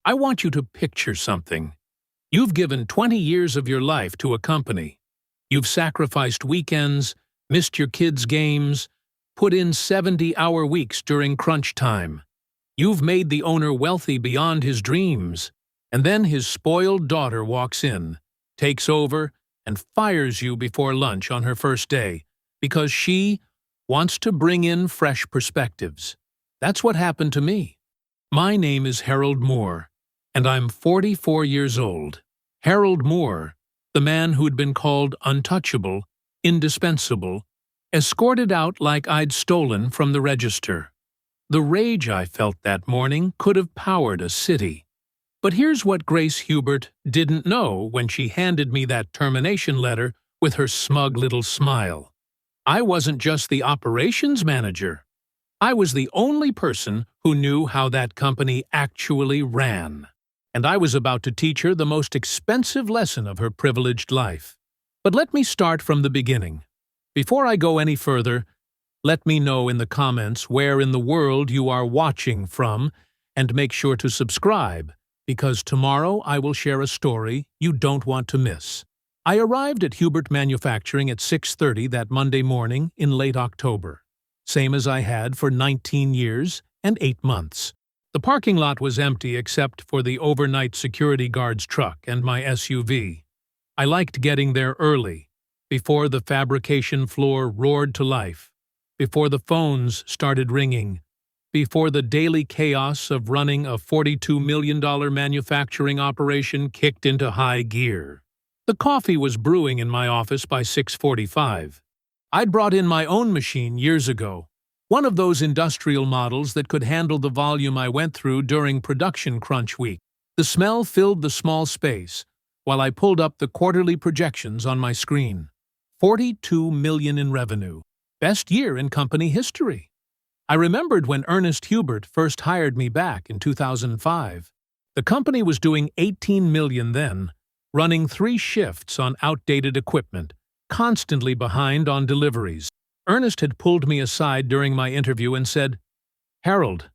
I want you to picture something. You've given 20 years of your life to a company. You've sacrificed weekends, missed your kids' games, put in 70-hour weeks during crunch time. You've made the owner wealthy beyond his dreams, and then his spoiled daughter walks in, takes over, and fires you before lunch on her first day because she wants to bring in fresh perspectives. That's what happened to me. My name is Harold Moore, and I'm 44 years old. Harold Moore, the man who'd been called untouchable, indispensable, escorted out like I'd stolen from the register. The rage I felt that morning could have powered a city. But here's what Grace Hubert didn't know when she handed me that termination letter with her smug little smile. I wasn't just the operations manager. I was the only person who knew how that company actually ran. And I was about to teach her the most expensive lesson of her privileged life. But let me start from the beginning. Before I go any further, let me know in the comments where in the world you are watching from, and make sure to subscribe, because tomorrow I will share a story you don't want to miss. I arrived at Hubert Manufacturing at 6:30 that Monday morning in late October, same as I had for 19 years and 8 months. The parking lot was empty except for the overnight security guard's truck and my SUV. I liked getting there early, before the fabrication floor roared to life, before the phones started ringing, before the daily chaos of running a $42 million manufacturing operation kicked into high gear. The coffee was brewing in my office by 6:45. I'd brought in my own machine years ago, one of those industrial models that could handle the volume I went through during production crunch week. The smell filled the small space while I pulled up the quarterly projections on my screen. $42 million in revenue. Best year in company history. I remembered when Ernest Hubert first hired me back in 2005. The company was doing $18 million then, running 3 shifts on outdated equipment, constantly behind on deliveries. Ernest had pulled me aside during my interview and said, "Harold,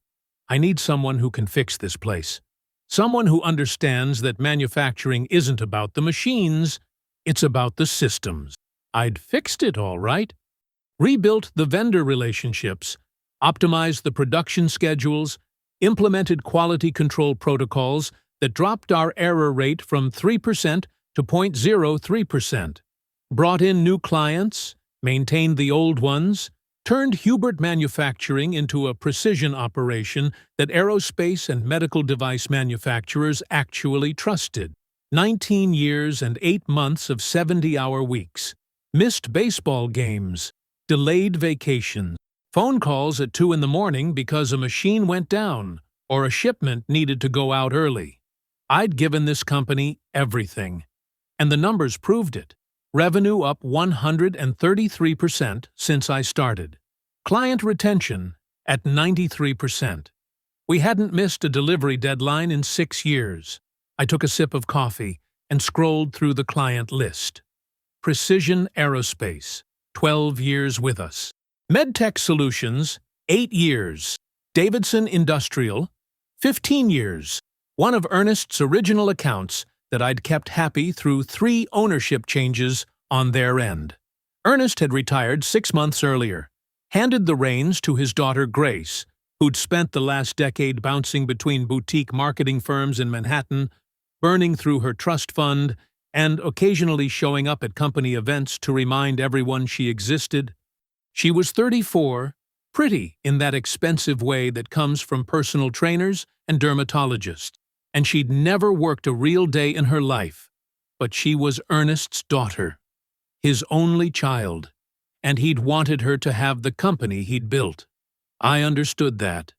I need someone who can fix this place. Someone who understands that manufacturing isn't about the machines, it's about the systems." I'd fixed it all right. Rebuilt the vendor relationships, optimized the production schedules, implemented quality control protocols that dropped our error rate from 3% to 0.03%, brought in new clients, maintained the old ones, turned Hubert Manufacturing into a precision operation that aerospace and medical device manufacturers actually trusted. 19 years and 8 months of 70-hour weeks, missed baseball games, delayed vacations, phone calls at 2 in the morning because a machine went down or a shipment needed to go out early. I'd given this company everything, and the numbers proved it. Revenue up 133% since I started. Client retention at 93%. We hadn't missed a delivery deadline in 6 years. I took a sip of coffee and scrolled through the client list. Precision Aerospace, 12 years with us. MedTech Solutions, 8 years. Davidson Industrial, 15 years. One of Ernest's original accounts that I'd kept happy through 3 ownership changes on their end. Ernest had retired 6 months earlier, handed the reins to his daughter Grace, who'd spent the last decade bouncing between boutique marketing firms in Manhattan, burning through her trust fund, and occasionally showing up at company events to remind everyone she existed. She was 34, pretty in that expensive way that comes from personal trainers and dermatologists, and she'd never worked a real day in her life. But she was Ernest's daughter, his only child, and he'd wanted her to have the company he'd built. I understood that.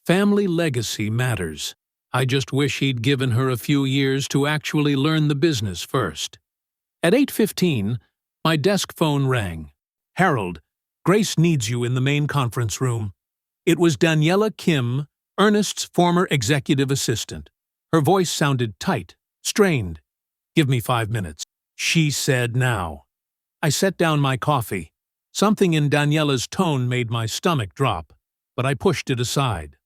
Family legacy matters. I just wish he'd given her a few years to actually learn the business first. At 8:15, my desk phone rang. "Harold, Grace needs you in the main conference room." It was Daniela Kim, Ernest's former executive assistant. Her voice sounded tight, strained. "Give me 5 minutes," she said now. I set down my coffee. Something in Daniela's tone made my stomach drop, but I pushed it aside.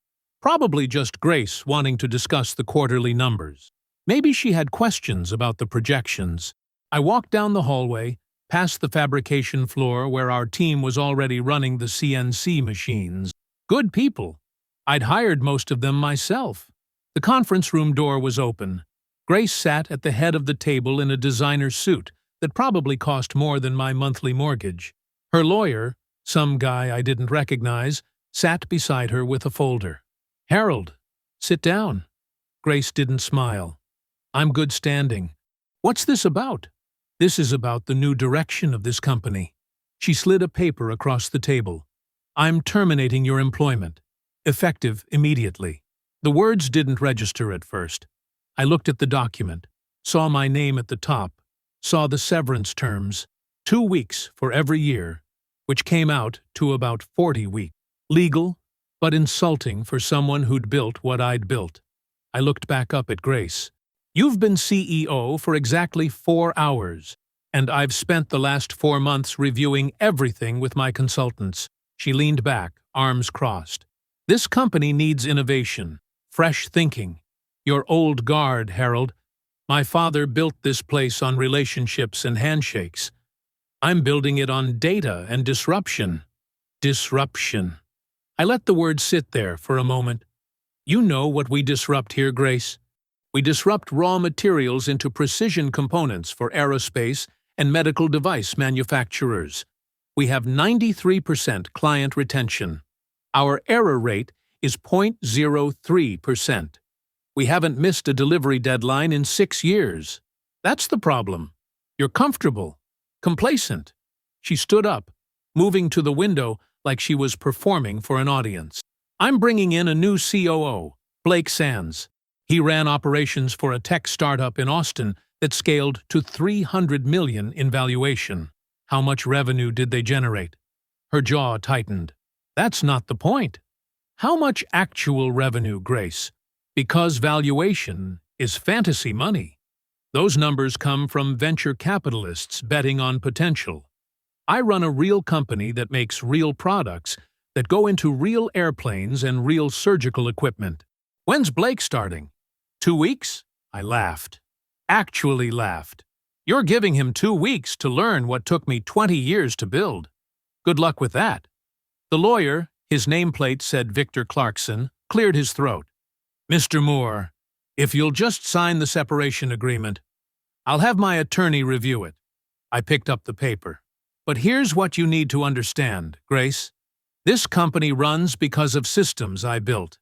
Probably just Grace wanting to discuss the quarterly numbers. Maybe she had questions about the projections. I walked down the hallway, past the fabrication floor where our team was already running the CNC machines. Good people. I'd hired most of them myself. The conference room door was open. Grace sat at the head of the table in a designer suit that probably cost more than my monthly mortgage. Her lawyer, some guy I didn't recognize, sat beside her with a folder. "Harold, sit down." Grace didn't smile. "I'm good standing." "What's this about?" "This is about the new direction of this company." She slid a paper across the table. "I'm terminating your employment. Effective immediately." The words didn't register at first. I looked at the document, saw my name at the top, saw the severance terms, 2 weeks for every year, which came out to about 40 weeks. Legal, but insulting for someone who'd built what I'd built. I looked back up at Grace. "You've been CEO for exactly 4 hours, and I've spent the last 4 months reviewing everything with my consultants." She leaned back, arms crossed. "This company needs innovation, fresh thinking. Your old guard, Harold. My father built this place on relationships and handshakes. I'm building it on data and disruption." Disruption. I let the word sit there for a moment. "You know what we disrupt here, Grace. We disrupt raw materials into precision components for aerospace and medical device manufacturers. We have 93% client retention. Our error rate is 0.03%. We haven't missed a delivery deadline in 6 years. That's the problem. You're comfortable, complacent." She stood up, moving to the window like she was performing for an audience. "I'm bringing in a new COO, Blake Sands. He ran operations for a tech startup in Austin that scaled to $300 million in valuation. How much revenue did they generate?" Her jaw tightened. "That's not the point. How much actual revenue, Grace? Because valuation is fantasy money. Those numbers come from venture capitalists betting on potential. I run a real company that makes real products that go into real airplanes and real surgical equipment. When's Blake starting? 2 weeks?" I laughed. Actually laughed. "You're giving him 2 weeks to learn what took me 20 years to build. Good luck with that." The lawyer, his nameplate said Victor Clarkson, cleared his throat. "Mr. Moore, if you'll just sign the separation agreement, I'll have my attorney review it." I picked up the paper. "But here's what you need to understand, Grace. This company runs because of systems I built,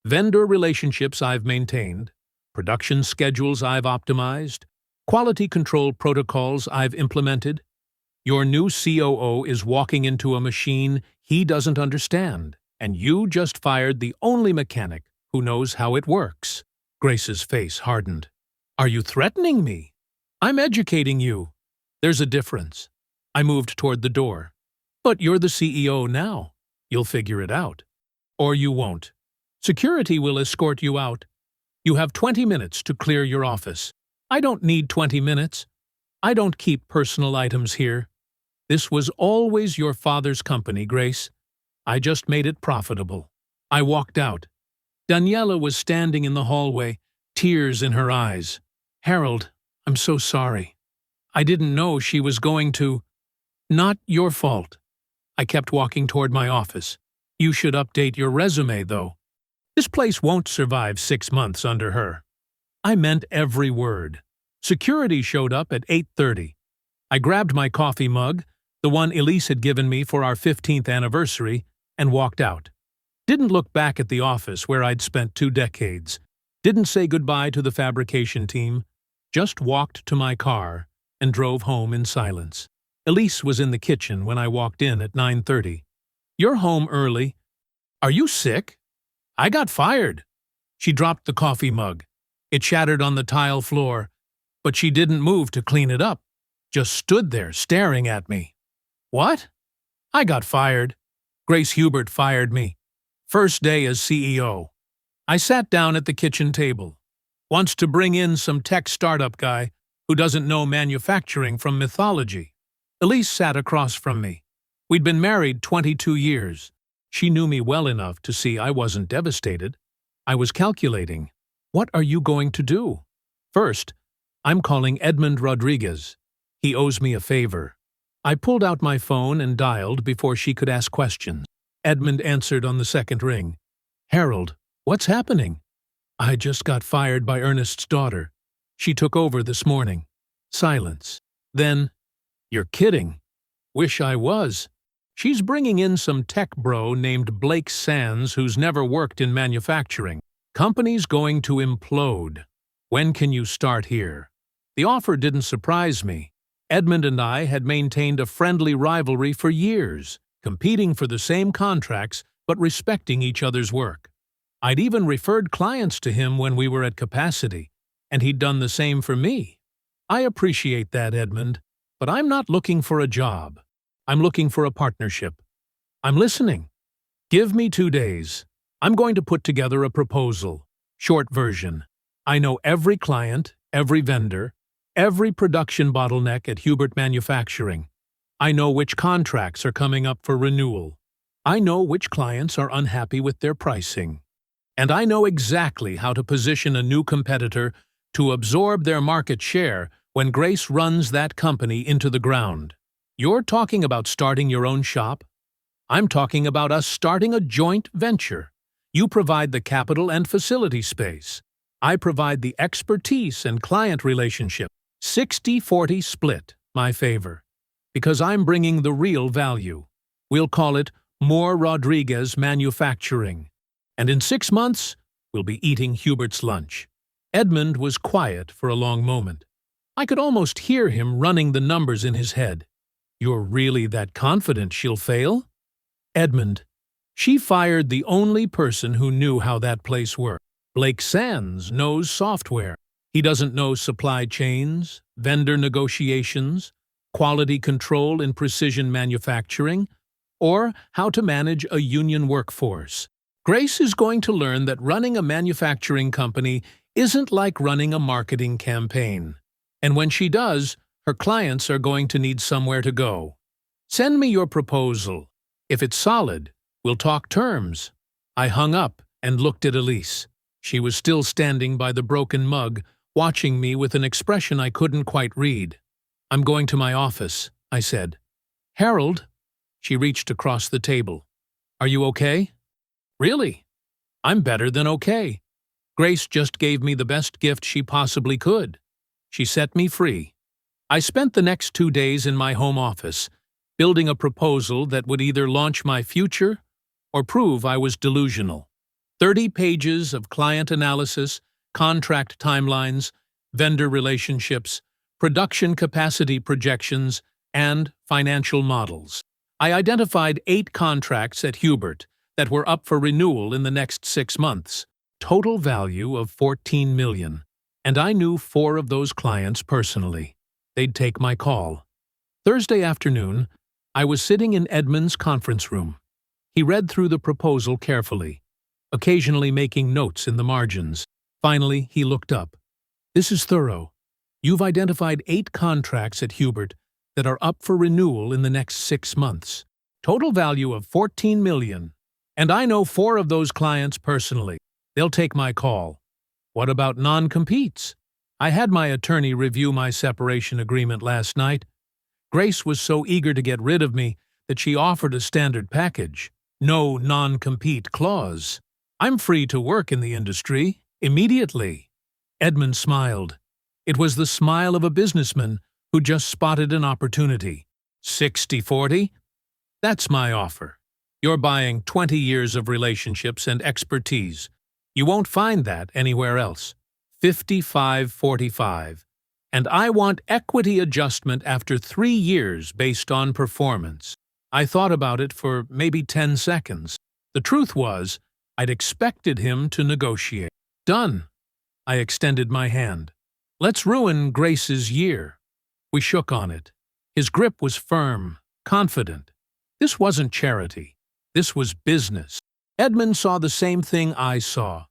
vendor relationships I've maintained, production schedules I've optimized, quality control protocols I've implemented. Your new COO is walking into a machine he doesn't understand, and you just fired the only mechanic who knows how it works." Grace's face hardened. "Are you threatening me?" "I'm educating you. There's a difference." I moved toward the door. "But you're the CEO now. You'll figure it out. Or you won't. Security will escort you out. You have 20 minutes to clear your office." "I don't need 20 minutes. I don't keep personal items here. This was always your father's company, Grace. I just made it profitable." I walked out. Daniela was standing in the hallway, tears in her eyes. "Harold, I'm so sorry. I didn't know she was going to—" "Not your fault." I kept walking toward my office. "You should update your resume, though. This place won't survive 6 months under her." I meant every word. Security showed up at 8:30. I grabbed my coffee mug, the one Elise had given me for our 15th anniversary, and walked out. Didn't look back at the office where I'd spent 2 decades. Didn't say goodbye to the fabrication team. Just walked to my car and drove home in silence. Elise was in the kitchen when I walked in at 9:30. "You're home early. Are you sick?" "I got fired." She dropped the coffee mug. It shattered on the tile floor, but she didn't move to clean it up. Just stood there staring at me. "What?" "I got fired. Grace Hubert fired me. First day as CEO. I sat down at the kitchen table. Wants to bring in some tech startup guy who doesn't know manufacturing from mythology." Elise sat across from me. We'd been married 22 years. She knew me well enough to see I wasn't devastated. I was calculating. What are you going to do? First, I'm calling Edmund Rodriguez. He owes me a favor. I pulled out my phone and dialed before she could ask questions. Edmund answered on the second ring. Harold, what's happening? I just got fired by Ernest's daughter. She took over this morning. Silence. Then, you're kidding. Wish I was. She's bringing in some tech bro named Blake Sands who's never worked in manufacturing. Company's going to implode. When can you start here? The offer didn't surprise me. Edmund and I had maintained a friendly rivalry for years, competing for the same contracts but respecting each other's work. I'd even referred clients to him when we were at capacity, and he'd done the same for me. I appreciate that, Edmund, but I'm not looking for a job. I'm looking for a partnership. I'm listening. Give me 2 days. I'm going to put together a proposal. Short version. I know every client, every vendor, every production bottleneck at Hubert Manufacturing. I know which contracts are coming up for renewal. I know which clients are unhappy with their pricing. And I know exactly how to position a new competitor to absorb their market share when Grace runs that company into the ground. You're talking about starting your own shop? I'm talking about us starting a joint venture. You provide the capital and facility space. I provide the expertise and client relationship. 60-40 split, my favor. Because I'm bringing the real value. We'll call it More Rodriguez Manufacturing. And in 6 months, we'll be eating Hubert's lunch. Edmund was quiet for a long moment. I could almost hear him running the numbers in his head. You're really that confident she'll fail? Edmund, she fired the only person who knew how that place worked. Blake Sands knows software. He doesn't know supply chains, vendor negotiations, quality control in precision manufacturing, or how to manage a union workforce. Grace is going to learn that running a manufacturing company isn't like running a marketing campaign. And when she does, her clients are going to need somewhere to go. Send me your proposal. If it's solid, we'll talk terms. I hung up and looked at Elise. She was still standing by the broken mug, watching me with an expression I couldn't quite read. I'm going to my office, I said. Harold? She reached across the table. Are you okay? Really? I'm better than okay. Grace just gave me the best gift she possibly could. She set me free. I spent the next 2 days in my home office, building a proposal that would either launch my future or prove I was delusional. 30 pages of client analysis, contract timelines, vendor relationships, production capacity projections, and financial models. I identified 8 contracts at Hubert that were up for renewal in the next 6 months, total value of $14 million. And I knew 4 of those clients personally. They'd take my call. Thursday afternoon, I was sitting in Edmund's conference room. He read through the proposal carefully, occasionally making notes in the margins. Finally, he looked up. This is thorough. You've identified 8 contracts at Hubert that are up for renewal in the next 6 months. Total value of $14 million. And I know 4 of those clients personally. They'll take my call. What about non-competes? I had my attorney review my separation agreement last night. Grace was so eager to get rid of me that she offered a standard package. No non-compete clause. I'm free to work in the industry, immediately. Edmund smiled. It was the smile of a businessman who just spotted an opportunity. 60-40? That's my offer. You're buying 20 years of relationships and expertise. You won't find that anywhere else. 55-45. And I want equity adjustment after 3 years based on performance. I thought about it for maybe 10 seconds. The truth was, I'd expected him to negotiate. Done. I extended my hand. Let's ruin Grace's year. We shook on it. His grip was firm, confident. This wasn't charity. This was business. Edmund saw the same thing I saw,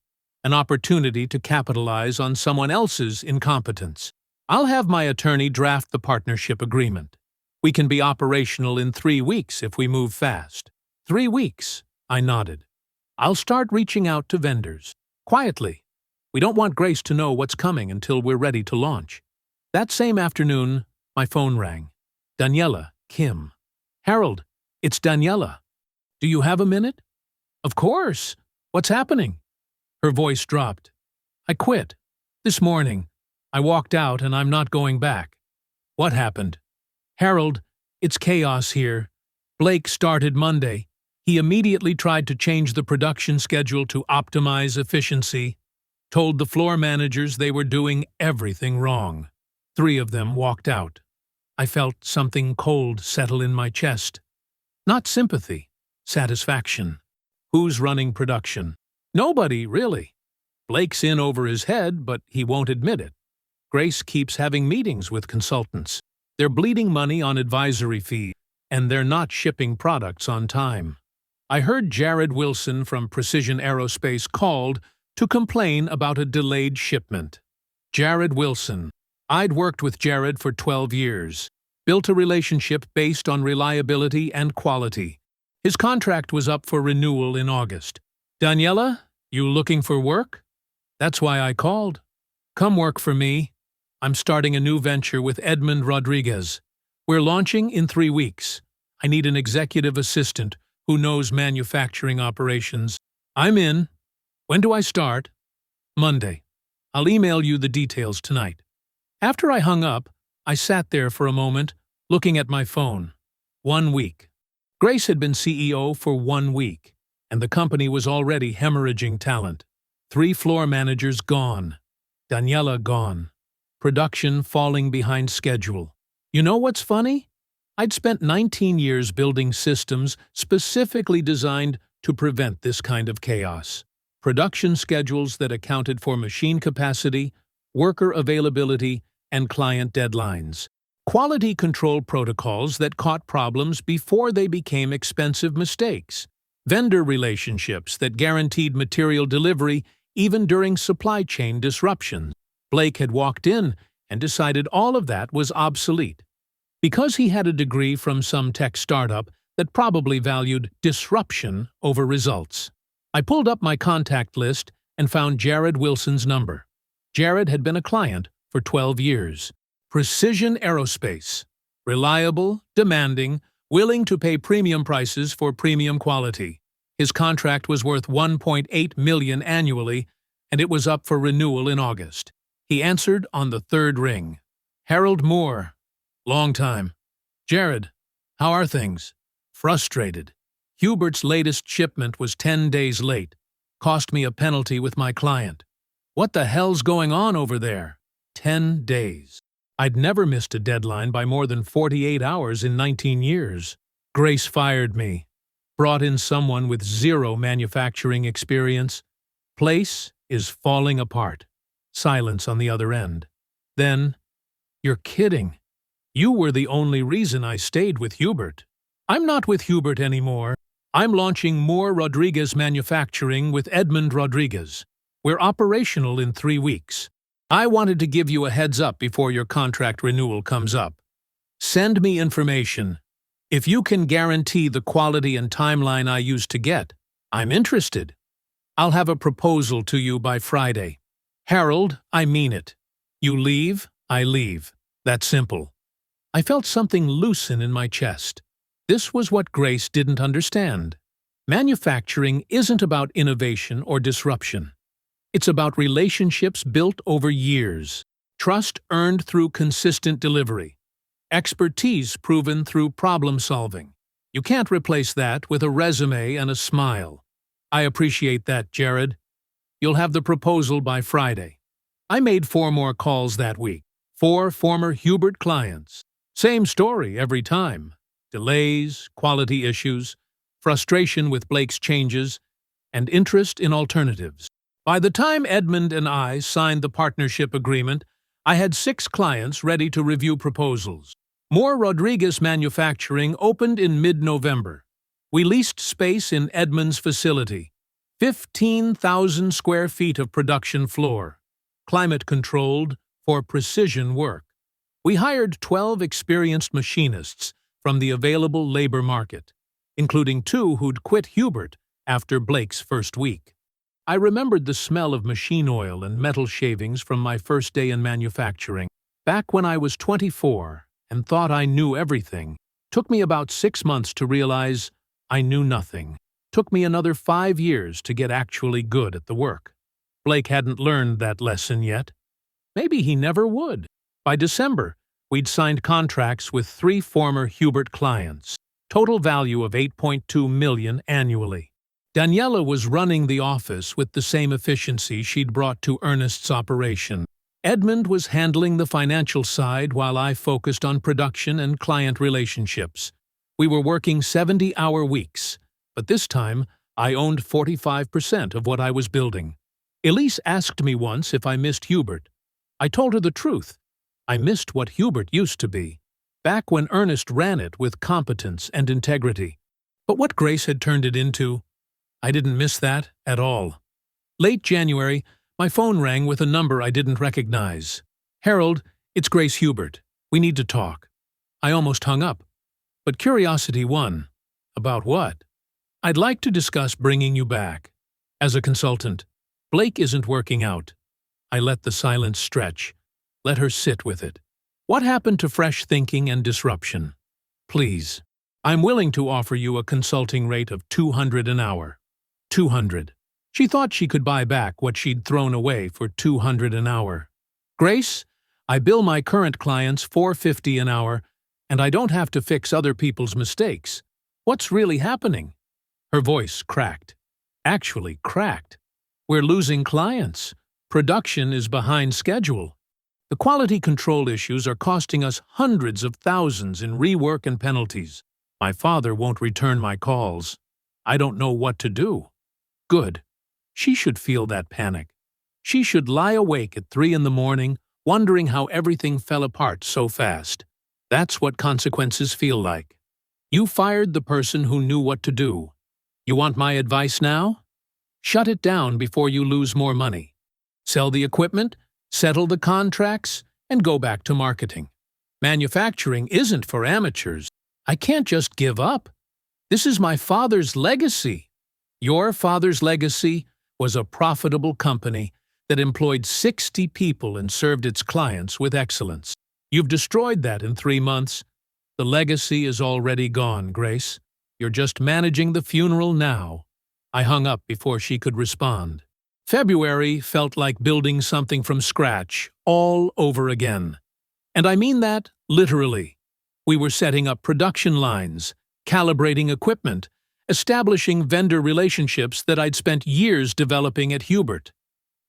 an opportunity to capitalize on someone else's incompetence. I'll have my attorney draft the partnership agreement. We can be operational in 3 weeks if we move fast. 3 weeks, I nodded. I'll start reaching out to vendors. Quietly. We don't want Grace to know what's coming until we're ready to launch. That same afternoon, my phone rang. Daniela, Kim. Harold, it's Daniela. Do you have a minute? Of course. What's happening? Her voice dropped. I quit. This morning. I walked out and I'm not going back. What happened? Harold, it's chaos here. Blake started Monday. He immediately tried to change the production schedule to optimize efficiency, told the floor managers they were doing everything wrong. 3 of them walked out. I felt something cold settle in my chest. Not sympathy, satisfaction. Who's running production? Nobody, really. Blake's in over his head, but he won't admit it. Grace keeps having meetings with consultants. They're bleeding money on advisory fees, and they're not shipping products on time. I heard Jared Wilson from Precision Aerospace called to complain about a delayed shipment. Jared Wilson. I'd worked with Jared for 12 years, built a relationship based on reliability and quality. His contract was up for renewal in August. Daniela, you looking for work? That's why I called. Come work for me. I'm starting a new venture with Edmund Rodriguez. We're launching in 3 weeks. I need an executive assistant who knows manufacturing operations. I'm in. When do I start? Monday. I'll email you the details tonight. After I hung up, I sat there for a moment, looking at my phone. 1 week. Grace had been CEO for 1 week, and the company was already hemorrhaging talent. 3 floor managers gone. Daniela gone. Production falling behind schedule. You know what's funny? I'd spent 19 years building systems specifically designed to prevent this kind of chaos. Production schedules that accounted for machine capacity, worker availability, and client deadlines. Quality control protocols that caught problems before they became expensive mistakes. Vendor relationships that guaranteed material delivery even during supply chain disruptions. Blake had walked in and decided all of that was obsolete. Because he had a degree from some tech startup that probably valued disruption over results. I pulled up my contact list and found Jared Wilson's number. Jared had been a client for 12 years. Precision Aerospace. Reliable, demanding, willing to pay premium prices for premium quality. His contract was worth $1.8 million annually, and it was up for renewal in August. He answered on the 3rd ring. Harold Moore. Long time. Jared, how are things? Frustrated. Hubert's latest shipment was 10 days late. Cost me a penalty with my client. What the hell's going on over there? 10 days. I'd never missed a deadline by more than 48 hours in 19 years. Grace fired me. Brought in someone with 0 manufacturing experience. Place is falling apart. Silence on the other end. Then, you're kidding. You were the only reason I stayed with Hubert. I'm not with Hubert anymore. I'm launching Moore Rodriguez Manufacturing with Edmund Rodriguez. We're operational in 3 weeks. I wanted to give you a heads up before your contract renewal comes up. Send me information. If you can guarantee the quality and timeline I used to get, I'm interested. I'll have a proposal to you by Friday. Harold, I mean it. You leave, I leave. That simple. I felt something loosen in my chest. This was what Grace didn't understand. Manufacturing isn't about innovation or disruption. It's about relationships built over years, trust earned through consistent delivery, expertise proven through problem solving. You can't replace that with a resume and a smile. I appreciate that, Jared. You'll have the proposal by Friday. I made 4 more calls that week. 4 former Hubert clients. Same story every time. Delays, quality issues, frustration with Blake's changes, and interest in alternatives. By the time Edmund and I signed the partnership agreement, I had 6 clients ready to review proposals. Moore Rodriguez Manufacturing opened in mid-November. We leased space in Edmund's facility. 15,000 square feet of production floor. Climate-controlled for precision work. We hired 12 experienced machinists from the available labor market, including 2 who'd quit Hubert after Blake's first week. I remembered the smell of machine oil and metal shavings from my first day in manufacturing. Back when I was 24 and thought I knew everything, took me about 6 months to realize I knew nothing. Took me another 5 years to get actually good at the work. Blake hadn't learned that lesson yet. Maybe he never would. By December, we'd signed contracts with 3 former Hubert clients, total value of $8.2 million annually. Daniela was running the office with the same efficiency she'd brought to Ernest's operation. Edmund was handling the financial side while I focused on production and client relationships. We were working 70-hour weeks, but this time I owned 45% of what I was building. Elise asked me once if I missed Hubert. I told her the truth. I missed what Hubert used to be, back when Ernest ran it with competence and integrity. But what Grace had turned it into, I didn't miss that at all. Late January, my phone rang with a number I didn't recognize. "Harold, it's Grace Hubert. We need to talk." I almost hung up, but curiosity won. About what? "I'd like to discuss bringing you back as a consultant. Blake isn't working out." I let the silence stretch, let her sit with it. "What happened to fresh thinking and disruption? Please. I'm willing to offer you a consulting rate of $200 an hour. $200. She thought she could buy back what she'd thrown away for $200 an hour. "Grace, I bill my current clients $450 an hour, and I don't have to fix other people's mistakes. What's really happening?" Her voice cracked. Actually cracked. "We're losing clients. Production is behind schedule. The quality control issues are costing us hundreds of thousands in rework and penalties. My father won't return my calls. I don't know what to do." Good. She should feel that panic. She should lie awake at 3 in the morning, wondering how everything fell apart so fast. That's what consequences feel like. You fired the person who knew what to do. You want my advice now? Shut it down before you lose more money. Sell the equipment, settle the contracts, and go back to marketing. Manufacturing isn't for amateurs. I can't just give up. This is my father's legacy. Your father's legacy was a profitable company that employed 60 people and served its clients with excellence. You've destroyed that in 3 months. The legacy is already gone, Grace. You're just managing the funeral now." I hung up before she could respond. February felt like building something from scratch, all over again. And I mean that literally. We were setting up production lines, calibrating equipment, establishing vendor relationships that I'd spent years developing at Hubert.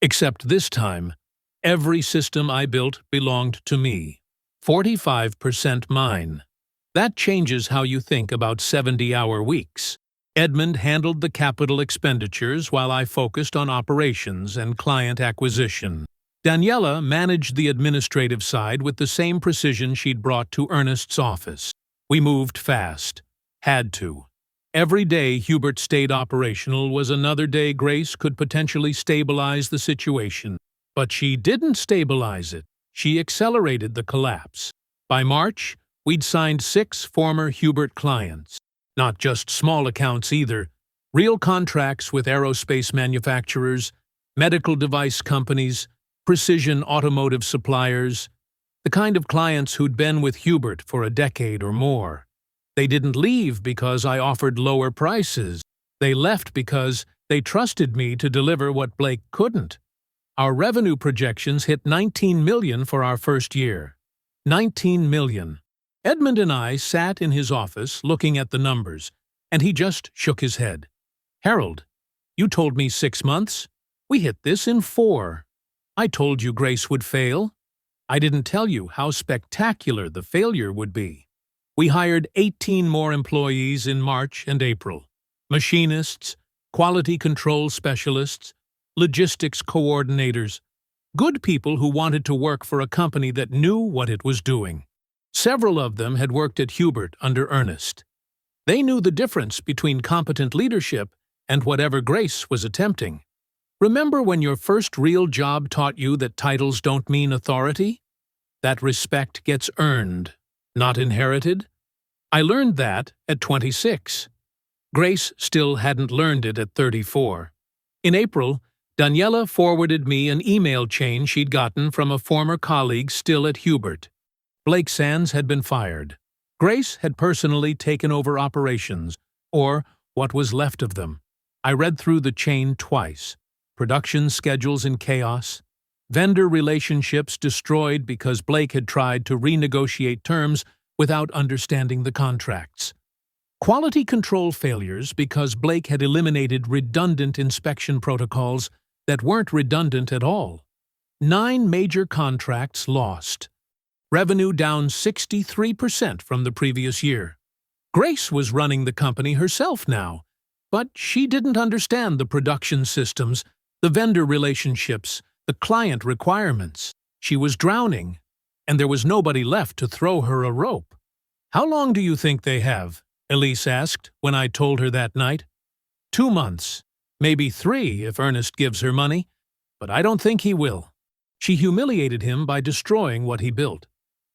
Except this time, every system I built belonged to me. 45% mine. That changes how you think about 70-hour weeks. Edmund handled the capital expenditures while I focused on operations and client acquisition. Daniela managed the administrative side with the same precision she'd brought to Ernest's office. We moved fast. Had to. Every day Hubert stayed operational was another day Grace could potentially stabilize the situation. But she didn't stabilize it. She accelerated the collapse. By March, we'd signed 6 former Hubert clients. Not just small accounts either. Real contracts with aerospace manufacturers, medical device companies, precision automotive suppliers, the kind of clients who'd been with Hubert for a decade or more. They didn't leave because I offered lower prices. They left because they trusted me to deliver what Blake couldn't. Our revenue projections hit $19 million for our first year. $19 million. Edmund and I sat in his office looking at the numbers, and he just shook his head. "Harold, you told me 6 months. We hit this in 4. I told you Grace would fail. I didn't tell you how spectacular the failure would be." We hired 18 more employees in March and April. Machinists, quality control specialists, logistics coordinators. Good people who wanted to work for a company that knew what it was doing. Several of them had worked at Hubert under Ernest. They knew the difference between competent leadership and whatever Grace was attempting. Remember when your first real job taught you that titles don't mean authority? That respect gets earned, not inherited? I learned that at 26. Grace still hadn't learned it at 34. In April, Daniela forwarded me an email chain she'd gotten from a former colleague still at Hubert. Blake Sands had been fired. Grace had personally taken over operations, or what was left of them. I read through the chain twice. Production schedules in chaos, vendor relationships destroyed because Blake had tried to renegotiate terms without understanding the contracts. Quality control failures because Blake had eliminated redundant inspection protocols that weren't redundant at all. 9 major contracts lost. Revenue down 63% from the previous year. Grace was running the company herself now, but she didn't understand the production systems, the vendor relationships, the client requirements. She was drowning, and there was nobody left to throw her a rope. "How long do you think they have?" Elise asked when I told her that night. 2 months, maybe 3 if Ernest gives her money, but I don't think he will. She humiliated him by destroying what he built.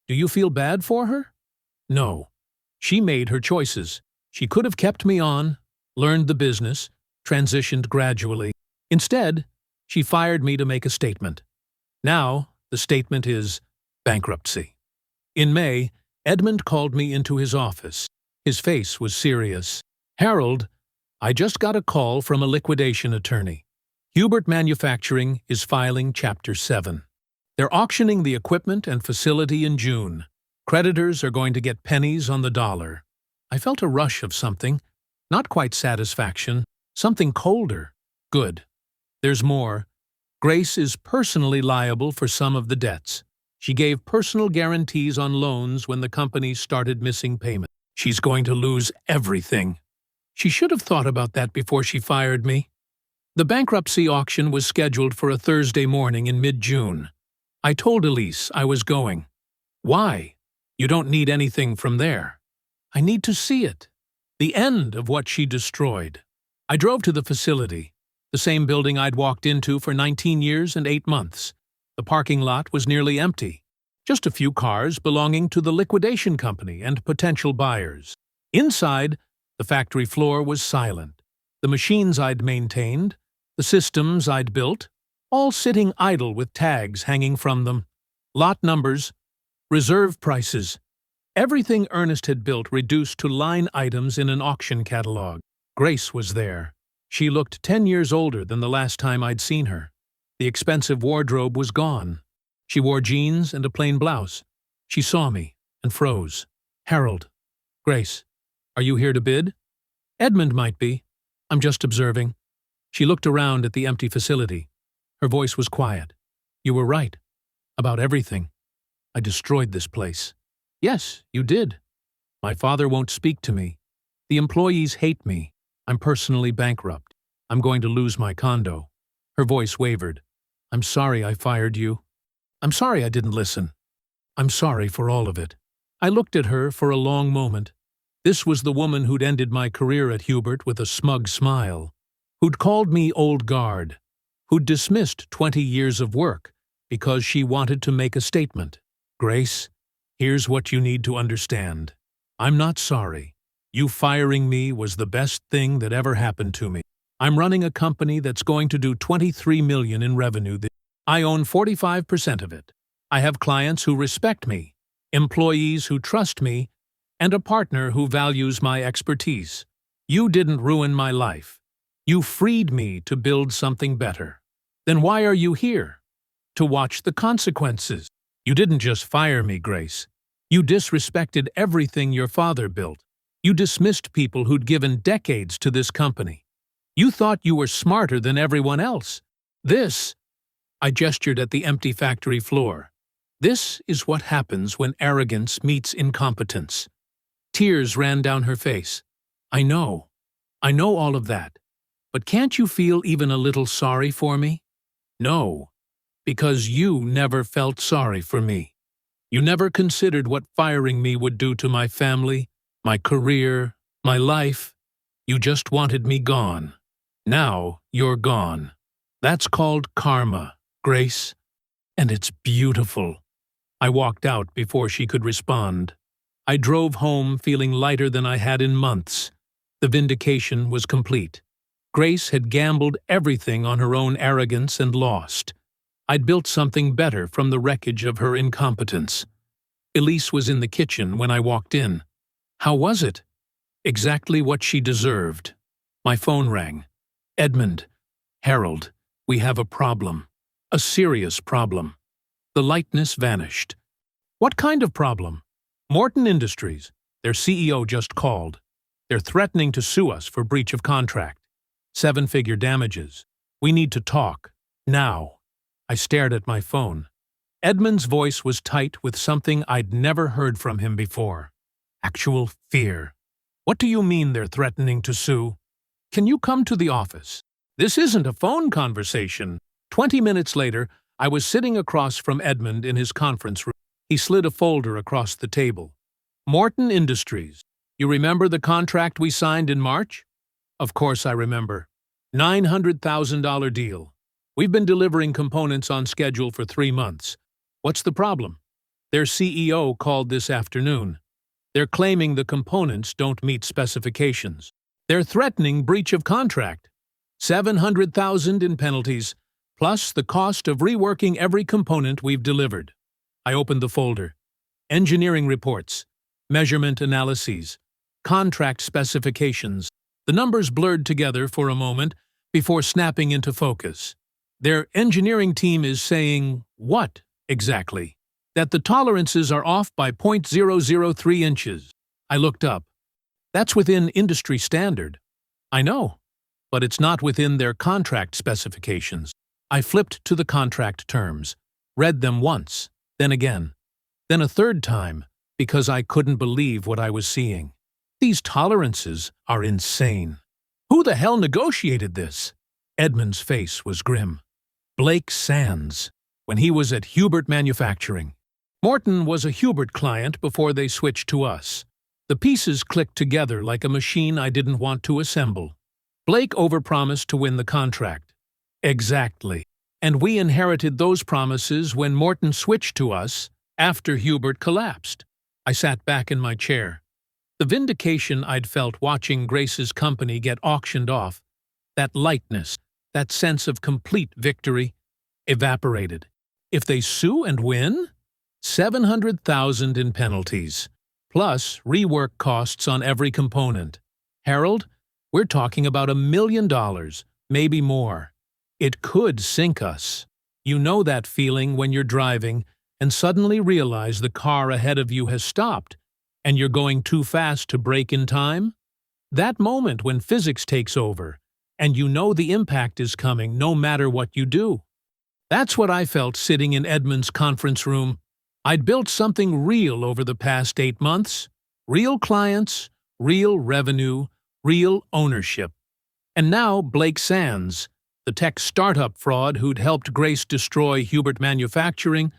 Do you feel bad for her? No. She made her choices. She could have kept me on, learned the business, transitioned gradually. Instead, she fired me to make a statement. Now, the statement is bankruptcy. In May, Edmund called me into his office. His face was serious. "Harold, I just got a call from a liquidation attorney. Hubert Manufacturing is filing Chapter 7. They're auctioning the equipment and facility in June. Creditors are going to get pennies on the dollar." I felt a rush of something, not quite satisfaction, something colder. Good. There's more. Grace is personally liable for some of the debts. She gave personal guarantees on loans when the company started missing payment. She's going to lose everything. She should have thought about that before she fired me. The bankruptcy auction was scheduled for a Thursday morning in mid-June. I told Elise I was going. "Why? You don't need anything from there." "I need to see it. The end of what she destroyed." I drove to the facility, the same building I'd walked into for 19 years and 8 months. The parking lot was nearly empty. Just a few cars belonging to the liquidation company and potential buyers. Inside, the factory floor was silent. The machines I'd maintained, the systems I'd built, all sitting idle with tags hanging from them. Lot numbers, reserve prices. Everything Ernest had built reduced to line items in an auction catalog. Grace was there. She looked 10 years older than the last time I'd seen her. The expensive wardrobe was gone. She wore jeans and a plain blouse. She saw me and froze. "Harold." "Grace, are you here to bid?" "Edmund might be. I'm just observing." She looked around at the empty facility. Her voice was quiet. "You were right. About everything. I destroyed this place." "Yes, you did. My father won't speak to me. The employees hate me. I'm personally bankrupt. I'm going to lose my condo." Her voice wavered. "I'm sorry I fired you. I'm sorry I didn't listen. I'm sorry for all of it." I looked at her for a long moment. This was the woman who'd ended my career at Hubert with a smug smile, who'd called me old guard, who'd dismissed 20 years of work because she wanted to make a statement. "Grace, here's what you need to understand. I'm not sorry. You firing me was the best thing that ever happened to me. I'm running a company that's going to do $23 million in revenue. I own 45% of it. I have clients who respect me, employees who trust me, and a partner who values my expertise. You didn't ruin my life. You freed me to build something better. Then why are you here? To watch the consequences. You didn't just fire me, Grace. You disrespected everything your father built. You dismissed people who'd given decades to this company. You thought you were smarter than everyone else. This," I gestured at the empty factory floor, "this is what happens when arrogance meets incompetence." Tears ran down her face. I know all of that. But can't you feel even a little sorry for me?" "No, because you never felt sorry for me. You never considered what firing me would do to my family, my career, my life. You just wanted me gone. Now you're gone. That's called karma, Grace. And it's beautiful." I walked out before she could respond. I drove home feeling lighter than I had in months. The vindication was complete. Grace had gambled everything on her own arrogance and lost. I'd built something better from the wreckage of her incompetence. Elise was in the kitchen when I walked in. How was it? Exactly what she deserved. My phone rang. Edmund, Harold, we have a problem. A serious problem. The lightness vanished. What kind of problem? Morton Industries. Their CEO just called. They're threatening to sue us for breach of contract. 7-figure damages. We need to talk. Now. I stared at my phone. Edmund's voice was tight with something I'd never heard from him before. Actual fear. What do you mean they're threatening to sue? Can you come to the office? This isn't a phone conversation. 20 minutes later, I was sitting across from Edmund in his conference room. He slid a folder across the table. Morton Industries. You remember the contract we signed in March? Of course I remember. $900,000 deal. We've been delivering components on schedule for 3 months. What's the problem? Their CEO called this afternoon. They're claiming the components don't meet specifications. They're threatening breach of contract. $700,000 in penalties, plus the cost of reworking every component we've delivered. I opened the folder. Engineering reports, measurement analyses, contract specifications. The numbers blurred together for a moment before snapping into focus. Their engineering team is saying what, exactly? That the tolerances are off by 0.003 inches. I looked up. That's within industry standard. I know, but it's not within their contract specifications. I flipped to the contract terms, read them once, then again, then a third time, because I couldn't believe what I was seeing. These tolerances are insane. Who the hell negotiated this? Edmund's face was grim. Blake Sands, when he was at Hubert Manufacturing. Morton was a Hubert client before they switched to us. The pieces clicked together like a machine I didn't want to assemble. Blake overpromised to win the contract. Exactly. And we inherited those promises when Morton switched to us after Hubert collapsed. I sat back in my chair. The vindication I'd felt watching Grace's company get auctioned off, that lightness, that sense of complete victory, evaporated. If they sue and win? $700,000 in penalties, plus rework costs on every component. Harold, we're talking about $1 million, maybe more. It could sink us. You know that feeling when you're driving and suddenly realize the car ahead of you has stopped and you're going too fast to brake in time? That moment when physics takes over and you know the impact is coming no matter what you do. That's what I felt sitting in Edmund's conference room. I'd built something real over the past 8 months. Real clients, real revenue, real ownership. And now Blake Sands, the tech startup fraud who'd helped Grace destroy Hubert Manufacturing,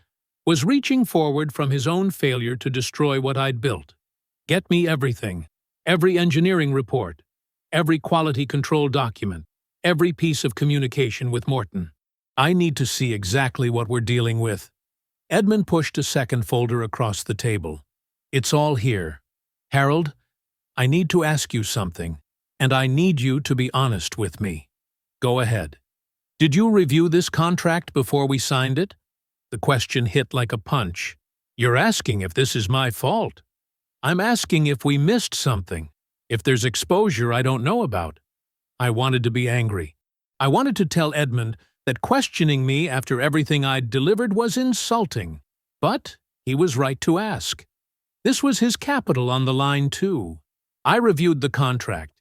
was reaching forward from his own failure to destroy what I'd built. Get me everything, every engineering report, every quality control document, every piece of communication with Morton. I need to see exactly what we're dealing with. Edmund pushed a second folder across the table. It's all here. Harold, I need to ask you something, and I need you to be honest with me. Go ahead. Did you review this contract before we signed it? The question hit like a punch. You're asking if this is my fault. I'm asking if we missed something, if there's exposure I don't know about. I wanted to be angry. I wanted to tell Edmund that questioning me after everything I'd delivered was insulting. But he was right to ask. This was his capital on the line, too. I reviewed the contract.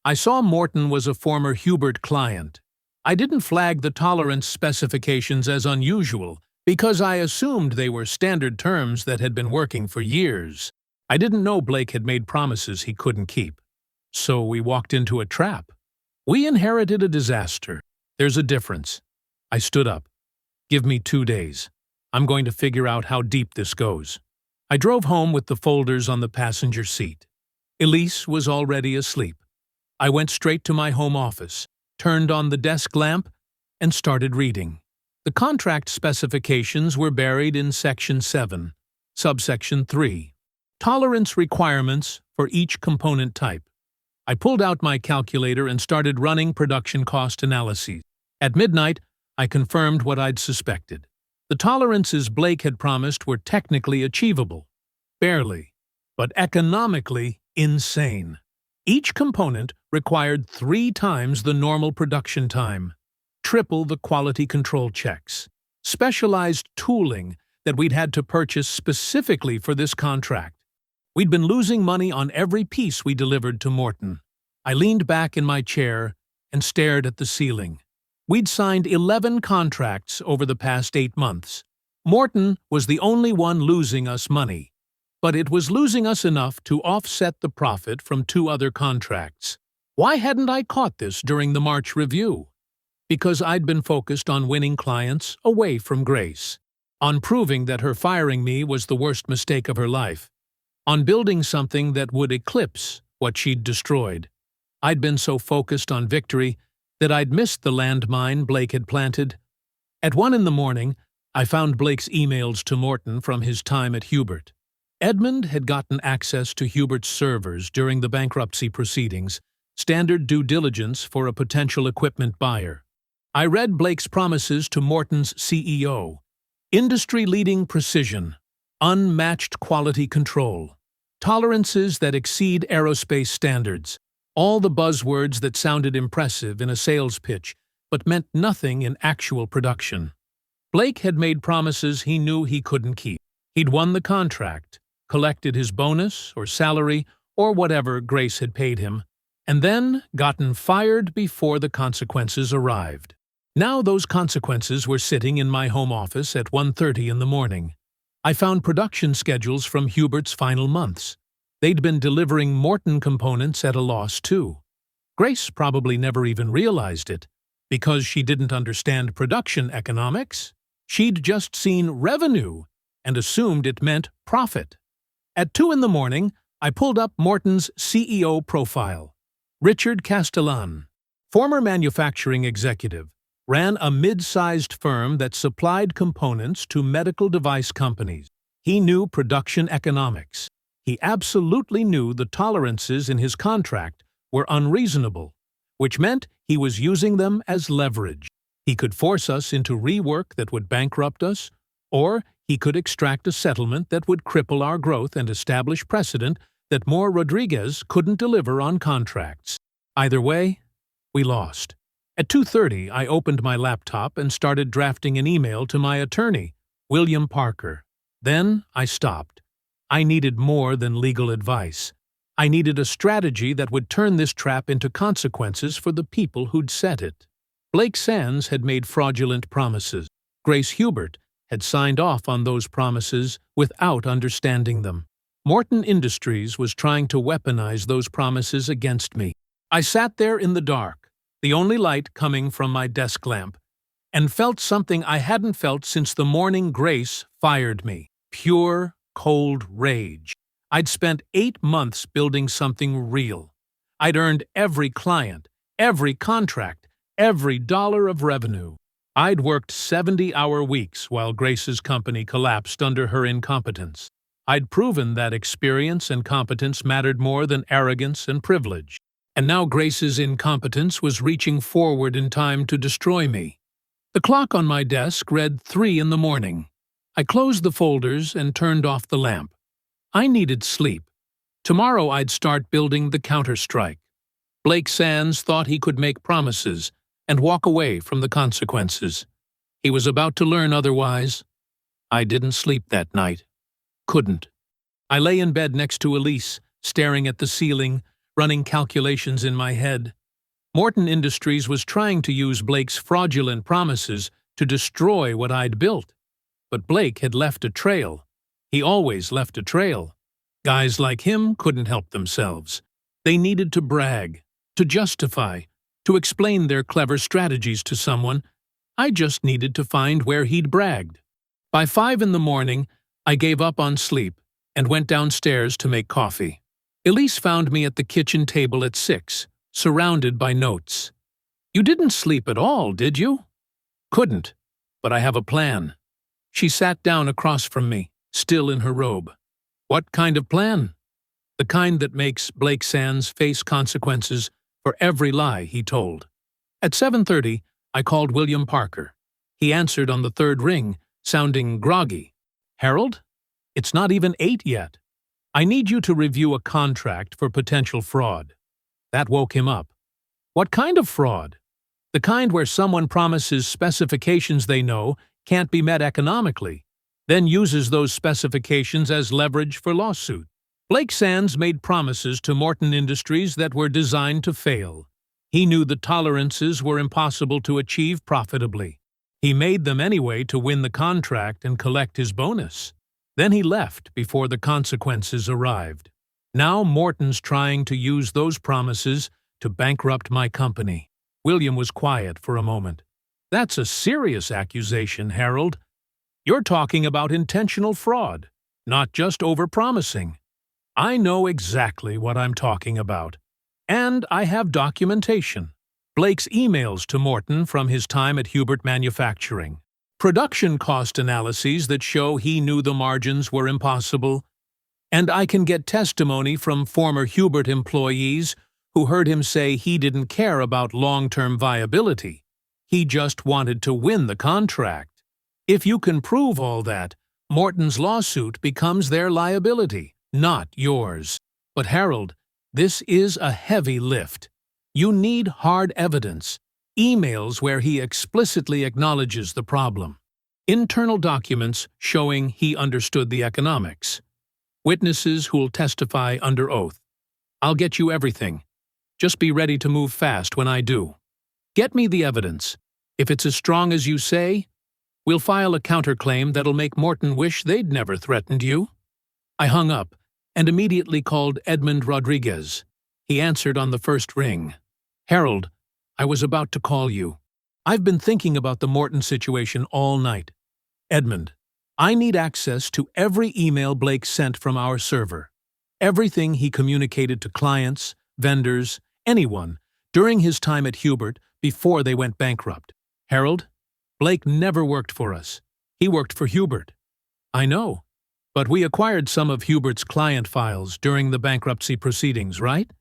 I saw Morton was a former Hubert client. I didn't flag the tolerance specifications as unusual because I assumed they were standard terms that had been working for years. I didn't know Blake had made promises he couldn't keep. So we walked into a trap. We inherited a disaster. There's a difference. I stood up. Give me 2 days. I'm going to figure out how deep this goes. I drove home with the folders on the passenger seat. Elise was already asleep. I went straight to my home office, turned on the desk lamp, and started reading. The contract specifications were buried in Section 7, Subsection 3. Tolerance requirements for each component type. I pulled out my calculator and started running production cost analyses. At midnight, I confirmed what I'd suspected. The tolerances Blake had promised were technically achievable. Barely. But economically insane. Each component required 3 times the normal production time, triple the quality control checks, specialized tooling that we'd had to purchase specifically for this contract. We'd been losing money on every piece we delivered to Morton. I leaned back in my chair and stared at the ceiling. We'd signed 11 contracts over the past 8 months. Morton was the only one losing us money, but it was losing us enough to offset the profit from 2 other contracts. Why hadn't I caught this during the March review? Because I'd been focused on winning clients away from Grace, on proving that her firing me was the worst mistake of her life, on building something that would eclipse what she'd destroyed. I'd been so focused on victory that I'd missed the landmine Blake had planted. At 1 in the morning, I found Blake's emails to Morton from his time at Hubert. Edmund had gotten access to Hubert's servers during the bankruptcy proceedings, standard due diligence for a potential equipment buyer. I read Blake's promises to Morton's CEO. Industry-leading precision, unmatched quality control, tolerances that exceed aerospace standards, all the buzzwords that sounded impressive in a sales pitch but meant nothing in actual production. Blake had made promises he knew he couldn't keep. He'd won the contract, collected his bonus or salary or whatever Grace had paid him, and then gotten fired before the consequences arrived. Now those consequences were sitting in my home office at 1:30 in the morning. I found production schedules from Hubert's final months. They'd been delivering Morton components at a loss too. Grace probably never even realized it, because she didn't understand production economics. She'd just seen revenue and assumed it meant profit. At 2 in the morning, I pulled up Morton's CEO profile. Richard Castellan, former manufacturing executive, ran a mid-sized firm that supplied components to medical device companies. He knew production economics. He absolutely knew the tolerances in his contract were unreasonable, which meant he was using them as leverage. He could force us into rework that would bankrupt us, or he could extract a settlement that would cripple our growth and establish precedent that Moore Rodriguez couldn't deliver on contracts. Either way, we lost. At 2:30, I opened my laptop and started drafting an email to my attorney, William Parker. Then I stopped. I needed more than legal advice. I needed a strategy that would turn this trap into consequences for the people who'd set it. Blake Sands had made fraudulent promises. Grace Hubert had signed off on those promises without understanding them. Morton Industries was trying to weaponize those promises against me. I sat there in the dark, the only light coming from my desk lamp, and felt something I hadn't felt since the morning Grace fired me. Pure, cold rage. I'd spent 8 months building something real. I'd earned every client, every contract, every dollar of revenue. I'd worked 70-hour weeks while Grace's company collapsed under her incompetence. I'd proven that experience and competence mattered more than arrogance and privilege. And now Grace's incompetence was reaching forward in time to destroy me. The clock on my desk read 3 in the morning. I closed the folders and turned off the lamp. I needed sleep. Tomorrow I'd start building the counterstrike. Blake Sands thought he could make promises and walk away from the consequences. He was about to learn otherwise. I didn't sleep that night. Couldn't. I lay in bed next to Elise, staring at the ceiling, running calculations in my head. Morton Industries was trying to use Blake's fraudulent promises to destroy what I'd built. But Blake had left a trail. He always left a trail. Guys like him couldn't help themselves. They needed to brag, to justify, to explain their clever strategies to someone. I just needed to find where he'd bragged. By 5 in the morning, I gave up on sleep and went downstairs to make coffee. Elise found me at the kitchen table at 6, surrounded by notes. "You didn't sleep at all, did you?" "Couldn't, but I have a plan." She sat down across from me, still in her robe. "What kind of plan?" The kind that makes Blake Sands face consequences for every lie he told. At 7:30, I called William Parker. He answered on the third ring, sounding groggy. "Harold? It's not even 8 yet. I need you to review a contract for potential fraud." That woke him up. "What kind of fraud?" "The kind where someone promises specifications they know can't be met economically, then uses those specifications as leverage for lawsuit." Blake Sands made promises to Morton Industries that were designed to fail. He knew the tolerances were impossible to achieve profitably. He made them anyway to win the contract and collect his bonus. Then he left before the consequences arrived. Now Morton's trying to use those promises to bankrupt my company. William was quiet for a moment. "That's a serious accusation, Harold. You're talking about intentional fraud, not just overpromising." "I know exactly what I'm talking about. And I have documentation. Blake's emails to Morton from his time at Hubert Manufacturing. Production cost analyses that show he knew the margins were impossible. And I can get testimony from former Hubert employees who heard him say he didn't care about long-term viability. He just wanted to win the contract. If you can prove all that, Morton's lawsuit becomes their liability, not yours. But Harold, this is a heavy lift. You need hard evidence, emails where he explicitly acknowledges the problem, internal documents showing he understood the economics, witnesses who'll testify under oath. I'll get you everything. Just be ready to move fast when I do. Get me the evidence. If it's as strong as you say, we'll file a counterclaim that'll make Morton wish they'd never threatened you." I hung up and immediately called Edmund Rodriguez. He answered on the first ring. "Harold, I was about to call you. I've been thinking about the Morton situation all night. Edmund, I need access to every email Blake sent from our server. Everything he communicated to clients, vendors, anyone, during his time at Hubert before they went bankrupt. Harold, Blake never worked for us. He worked for Hubert." "I know. But we acquired some of Hubert's client files during the bankruptcy proceedings, right?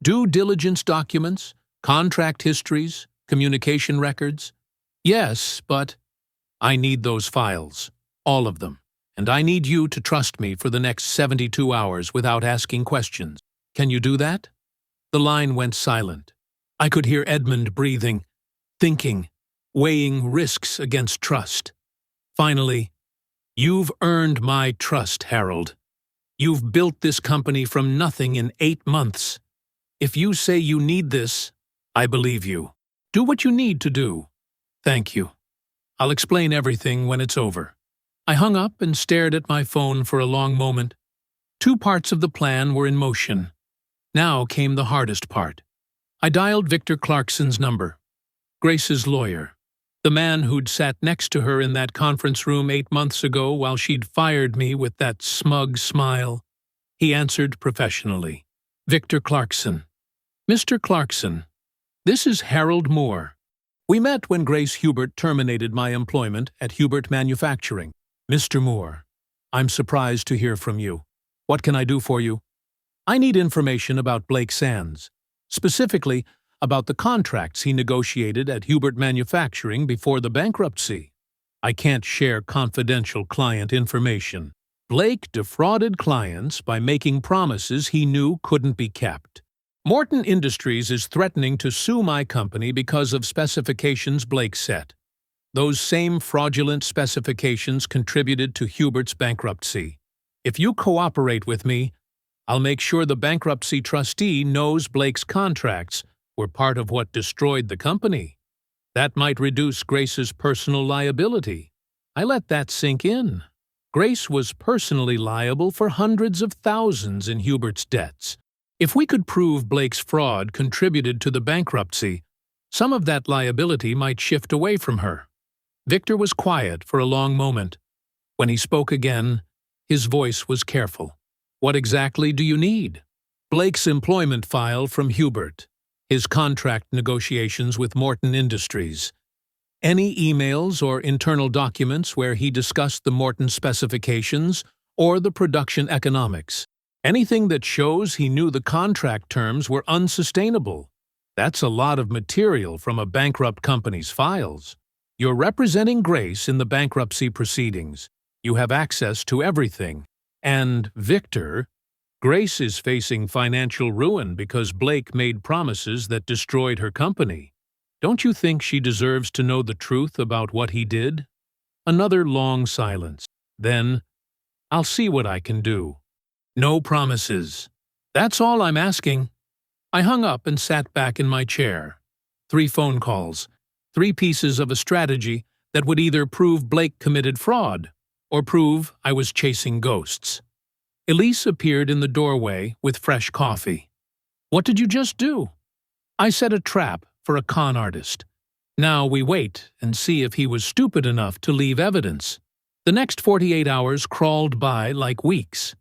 Due diligence documents, contract histories, communication records." "Yes, but I need those files, all of them, and I need you to trust me for the next 72 hours without asking questions. Can you do that?" The line went silent. I could hear Edmund breathing, thinking, weighing risks against trust. Finally, "You've earned my trust, Harold. You've built this company from nothing in 8 months. If you say you need this, I believe you. Do what you need to do." "Thank you. I'll explain everything when it's over." I hung up and stared at my phone for a long moment. 2 parts of the plan were in motion. Now came the hardest part. I dialed Victor Clarkson's number, Grace's lawyer, the man who'd sat next to her in that conference room 8 months ago while she'd fired me with that smug smile. He answered professionally. "Victor Clarkson." "Mr. Clarkson, this is Harold Moore. We met when Grace Hubert terminated my employment at Hubert Manufacturing." "Mr. Moore, I'm surprised to hear from you. What can I do for you?" "I need information about Blake Sands, specifically about the contracts he negotiated at Hubert Manufacturing before the bankruptcy. I can't share confidential client information. Blake defrauded clients by making promises he knew couldn't be kept. Morton Industries is threatening to sue my company because of specifications Blake set. Those same fraudulent specifications contributed to Hubert's bankruptcy. If you cooperate with me, I'll make sure the bankruptcy trustee knows Blake's contracts were part of what destroyed the company. That might reduce Grace's personal liability. I let that sink in. Grace was personally liable for hundreds of thousands in Hubert's debts. If we could prove Blake's fraud contributed to the bankruptcy, some of that liability might shift away from her." Victor was quiet for a long moment. When he spoke again, his voice was careful. "What exactly do you need?" "Blake's employment file from Hubert, his contract negotiations with Morton Industries, any emails or internal documents where he discussed the Morton specifications or the production economics, Anything that shows he knew the contract terms were unsustainable. That's a lot of material from a bankrupt company's files. You're representing Grace in the bankruptcy proceedings. You have access to everything. And, Victor, Grace is facing financial ruin because Blake made promises that destroyed her company. Don't you think she deserves to know the truth about what he did? Another long silence. Then, I'll see what I can do. No promises. That's all I'm asking. I hung up and sat back in my chair. 3 phone calls, 3 pieces of a strategy that would either prove Blake committed fraud or prove I was chasing ghosts. Elise appeared in the doorway with fresh coffee. What did you just do? I set a trap for a con artist. Now we wait and see if he was stupid enough to leave evidence. The next 48 hours crawled by like weeks.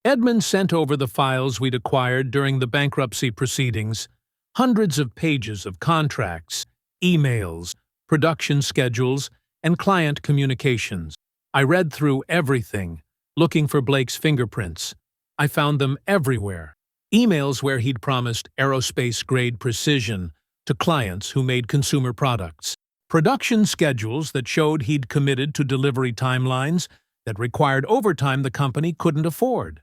Edmund sent over the files we'd acquired during the bankruptcy proceedings, hundreds of pages of contracts, emails, production schedules, and client communications. I read through everything, looking for Blake's fingerprints. I found them everywhere. Emails where he'd promised aerospace-grade precision to clients who made consumer products. Production schedules that showed he'd committed to delivery timelines that required overtime the company couldn't afford.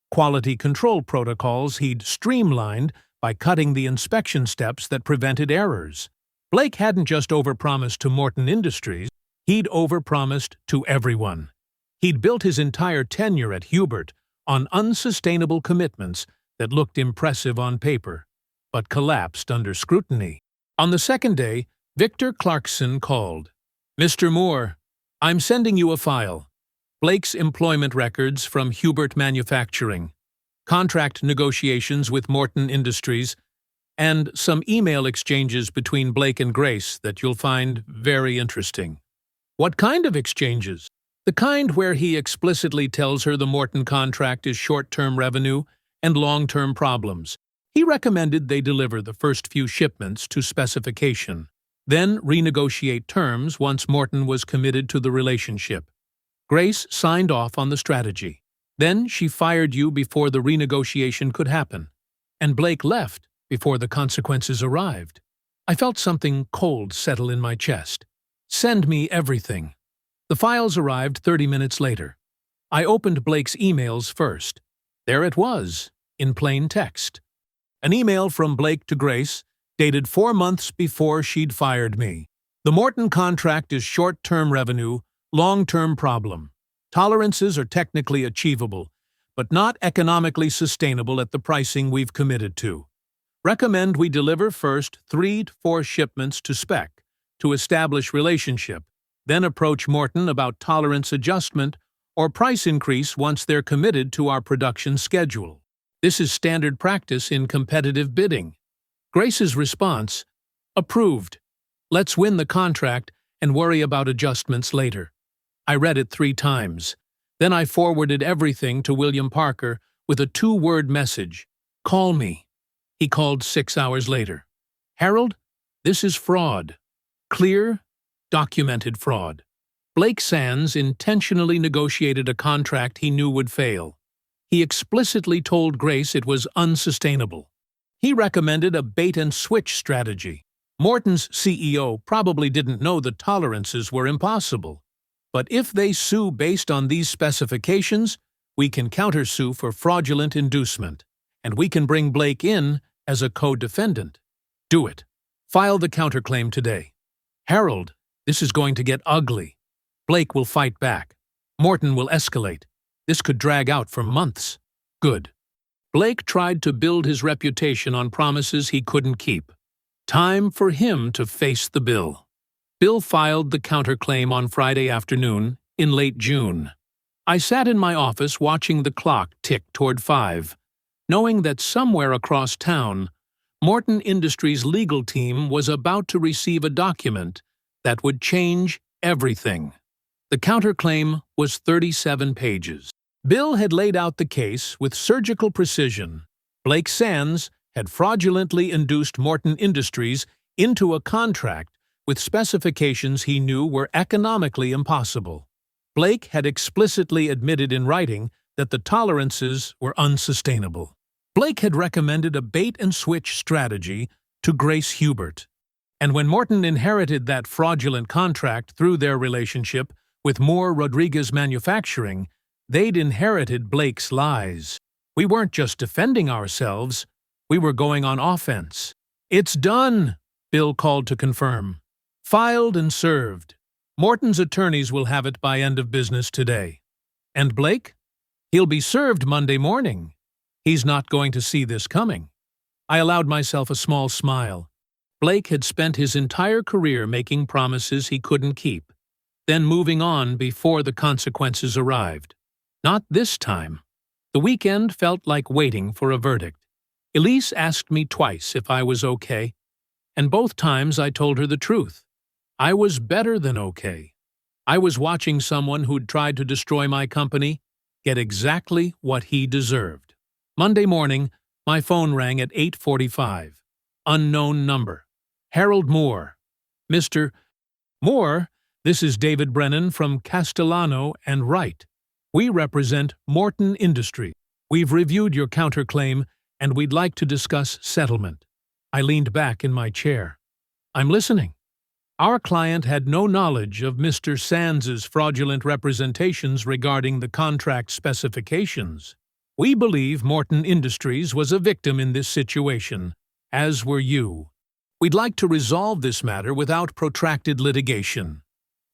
Quality control protocols he'd streamlined by cutting the inspection steps that prevented errors. Blake hadn't just overpromised to Morton Industries, he'd overpromised to everyone. He'd built his entire tenure at Hubert on unsustainable commitments that looked impressive on paper, but collapsed under scrutiny. On the second day, Victor Clarkson called. Mr. Moore, I'm sending you a file. Blake's employment records from Hubert Manufacturing, contract negotiations with Morton Industries, and some email exchanges between Blake and Grace that you'll find very interesting. What kind of exchanges? The kind where he explicitly tells her the Morton contract is short-term revenue and long-term problems. He recommended they deliver the first few shipments to specification, then renegotiate terms once Morton was committed to the relationship. Grace signed off on the strategy. Then she fired you before the renegotiation could happen, and Blake left before the consequences arrived. I felt something cold settle in my chest. Send me everything. The files arrived 30 minutes later. I opened Blake's emails first. There it was, in plain text. An email from Blake to Grace, dated 4 months before she'd fired me. The Morton contract is short-term revenue, long-term problem. Tolerances are technically achievable, but not economically sustainable at the pricing we've committed to. Recommend we deliver first 3 to 4 shipments to spec to establish relationship, then approach Morton about tolerance adjustment or price increase once they're committed to our production schedule. This is standard practice in competitive bidding. Grace's response: approved. Let's win the contract and worry about adjustments later. I read it 3 times. Then I forwarded everything to William Parker with a 2-word message: call me. He called 6 hours later. Harold, this is fraud. Clear, documented fraud. Blake Sands intentionally negotiated a contract he knew would fail. He explicitly told Grace it was unsustainable. He recommended a bait-and-switch strategy. Morton's CEO probably didn't know the tolerances were impossible. But if they sue based on these specifications, we can countersue for fraudulent inducement, and we can bring Blake in as a co-defendant. Do it. File the counterclaim today. Harold, this is going to get ugly. Blake will fight back. Morton will escalate. This could drag out for months. Good. Blake tried to build his reputation on promises he couldn't keep. Time for him to face the bill. Bill filed the counterclaim on Friday afternoon, in late June. I sat in my office watching the clock tick toward 5, knowing that somewhere across town, Morton Industries' legal team was about to receive a document that would change everything. The counterclaim was 37 pages. Bill had laid out the case with surgical precision. Blake Sands had fraudulently induced Morton Industries into a contract with specifications he knew were economically impossible. Blake had explicitly admitted in writing that the tolerances were unsustainable. Blake had recommended a bait-and-switch strategy to Grace Hubert, and when Morton inherited that fraudulent contract through their relationship with Moore Rodriguez Manufacturing, they'd inherited Blake's lies. We weren't just defending ourselves, we were going on offense. "It's done," Bill called to confirm. "Filed and served. Morton's attorneys will have it by end of business today. And Blake? He'll be served Monday morning. He's not going to see this coming." I allowed myself a small smile. Blake had spent his entire career making promises he couldn't keep, then moving on before the consequences arrived. Not this time. The weekend felt like waiting for a verdict. Elise asked me twice if I was okay, and both times I told her the truth. I was better than okay. I was watching someone who'd tried to destroy my company get exactly what he deserved. Monday morning, my phone rang at 8:45. Unknown number. Harold Moore. "Mr. Moore, this is David Brennan from Castellano and Wright. We represent Morton Industries. We've reviewed your counterclaim and we'd like to discuss settlement." I leaned back in my chair. "I'm listening." Our client had no knowledge of Mr. Sands's fraudulent representations regarding the contract specifications. "We believe Morton Industries was a victim in this situation, as were you. We'd like to resolve this matter without protracted litigation."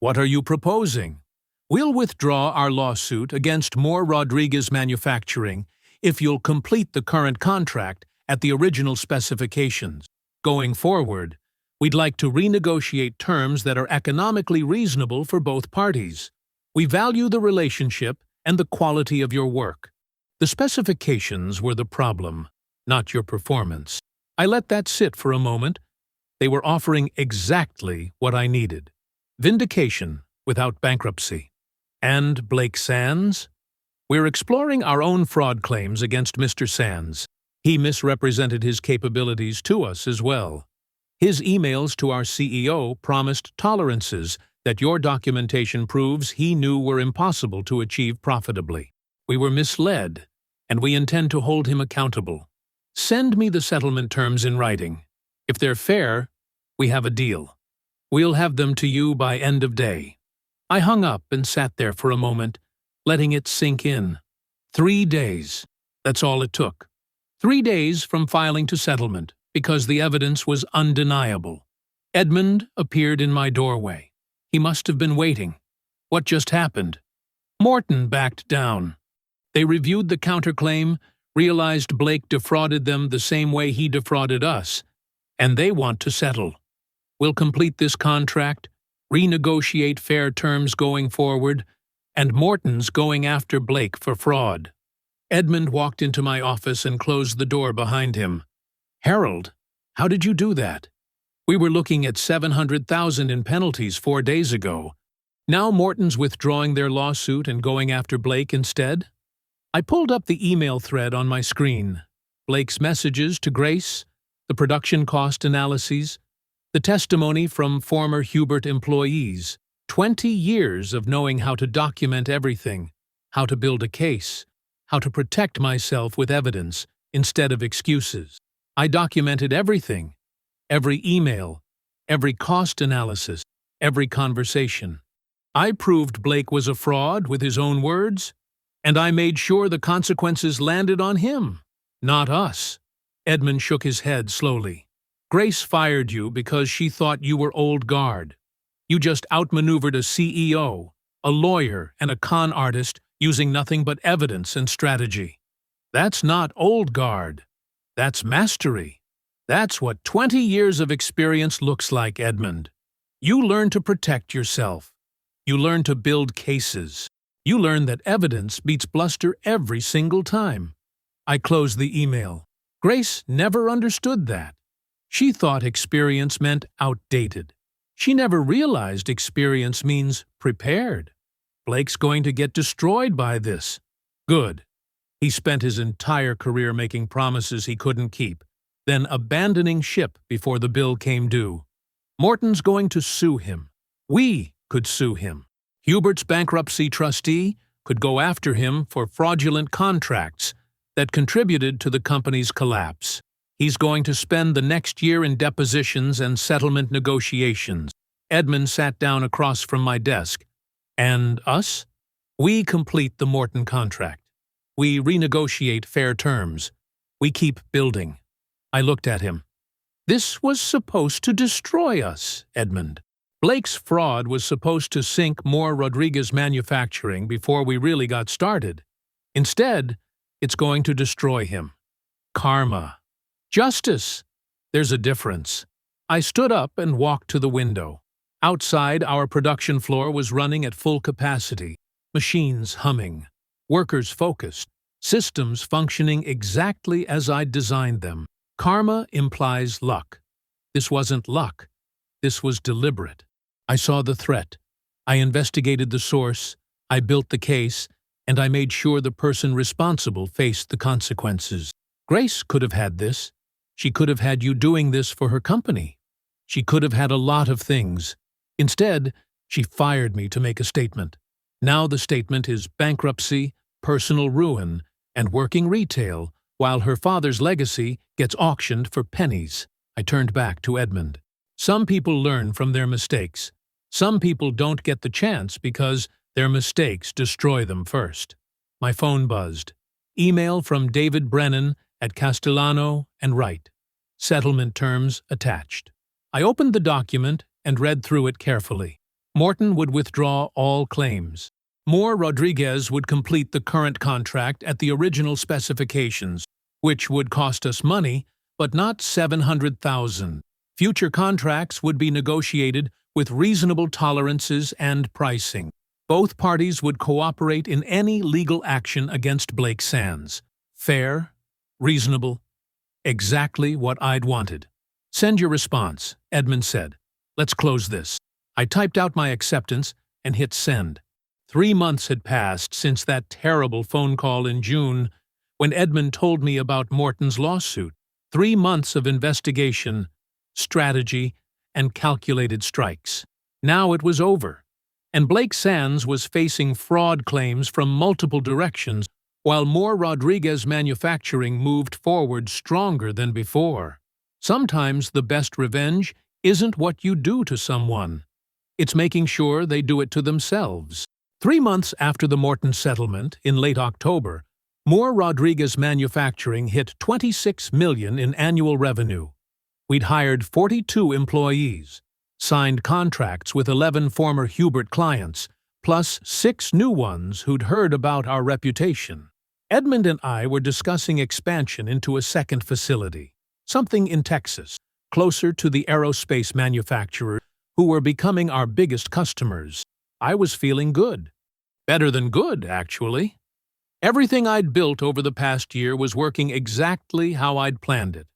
"What are you proposing?" "We'll withdraw our lawsuit against Moore Rodriguez Manufacturing if you'll complete the current contract at the original specifications. Going forward, we'd like to renegotiate terms that are economically reasonable for both parties. We value the relationship and the quality of your work. The specifications were the problem, not your performance." I let that sit for a moment. They were offering exactly what I needed. Vindication without bankruptcy. And Blake Sands? "We're exploring our own fraud claims against Mr. Sands. He misrepresented his capabilities to us as well. His emails to our CEO promised tolerances that your documentation proves he knew were impossible to achieve profitably. We were misled, and we intend to hold him accountable. Send me the settlement terms in writing. If they're fair, we have a deal. We'll have them to you by end of day." I hung up and sat there for a moment, letting it sink in. 3 days. That's all it took. 3 days from filing to settlement, because the evidence was undeniable. Edmund appeared in my doorway. He must have been waiting. What just happened? Morton backed down. They reviewed the counterclaim, realized Blake defrauded them the same way he defrauded us, and they want to settle. We'll complete this contract, renegotiate fair terms going forward, and Morton's going after Blake for fraud. Edmund walked into my office and closed the door behind him. "Harold, how did you do that? We were looking at $700,000 in penalties 4 days ago. Now Morton's withdrawing their lawsuit and going after Blake instead?" I pulled up the email thread on my screen. Blake's messages to Grace, the production cost analyses, the testimony from former Hubert employees. 20 years of knowing how to document everything, how to build a case, how to protect myself with evidence instead of excuses. I documented everything, every email, every cost analysis, every conversation. I proved Blake was a fraud with his own words, and I made sure the consequences landed on him, not us. Edmund shook his head slowly. "Grace fired you because she thought you were old guard. You just outmaneuvered a CEO, a lawyer, and a con artist using nothing but evidence and strategy. That's not old guard. That's mastery. That's what 20 years of experience looks like, Edmund. You learn to protect yourself. You learn to build cases. You learn that evidence beats bluster every single time." I closed the email. Grace never understood that. She thought experience meant outdated. She never realized experience means prepared. Blake's going to get destroyed by this. Good. He spent his entire career making promises he couldn't keep, then abandoning ship before the bill came due. Morton's going to sue him. We could sue him. Hubert's bankruptcy trustee could go after him for fraudulent contracts that contributed to the company's collapse. He's going to spend the next year in depositions and settlement negotiations. Edmund sat down across from my desk. And us? We complete the Morton contract. We renegotiate fair terms. We keep building. I looked at him. This was supposed to destroy us, Edmund. Blake's fraud was supposed to sink Moore Rodriguez Manufacturing before we really got started. Instead, it's going to destroy him. Karma. Justice. There's a difference. I stood up and walked to the window. Outside, our production floor was running at full capacity. Machines humming. Workers focused. Systems functioning exactly as I'd designed them. Karma implies luck. This wasn't luck. This was deliberate. I saw the threat. I investigated the source. I built the case. And I made sure the person responsible faced the consequences. Grace could have had this. She could have had you doing this for her company. She could have had a lot of things. Instead, she fired me to make a statement. Now the statement is bankruptcy, personal ruin, and working retail, while her father's legacy gets auctioned for pennies. I turned back to Edmund. Some people learn from their mistakes. Some people don't get the chance because their mistakes destroy them first. My phone buzzed. Email from David Brennan at Castellano and Wright. Settlement terms attached. I opened the document and read through it carefully. Morton would withdraw all claims. Moore Rodriguez would complete the current contract at the original specifications, which would cost us money, but not $700,000. Future contracts would be negotiated with reasonable tolerances and pricing. Both parties would cooperate in any legal action against Blake Sands. Fair, reasonable, exactly what I'd wanted. Send your response, Edmund said. Let's close this. I typed out my acceptance and hit send. 3 months had passed since that terrible phone call in June when Edmund told me about Morton's lawsuit. 3 months of investigation, strategy, and calculated strikes. Now it was over, and Blake Sands was facing fraud claims from multiple directions, while Moore Rodriguez Manufacturing moved forward stronger than before. Sometimes the best revenge isn't what you do to someone. It's making sure they do it to themselves. 3 months after the Morton settlement, in late October, Moore Rodriguez Manufacturing hit $26 million in annual revenue. We'd hired 42 employees, signed contracts with 11 former Hubert clients, plus 6 new ones who'd heard about our reputation. Edmund and I were discussing expansion into a second facility, something in Texas, closer to the aerospace manufacturers who were becoming our biggest customers. I was feeling good. Better than good, actually. Everything I'd built over the past year was working exactly how I'd planned it.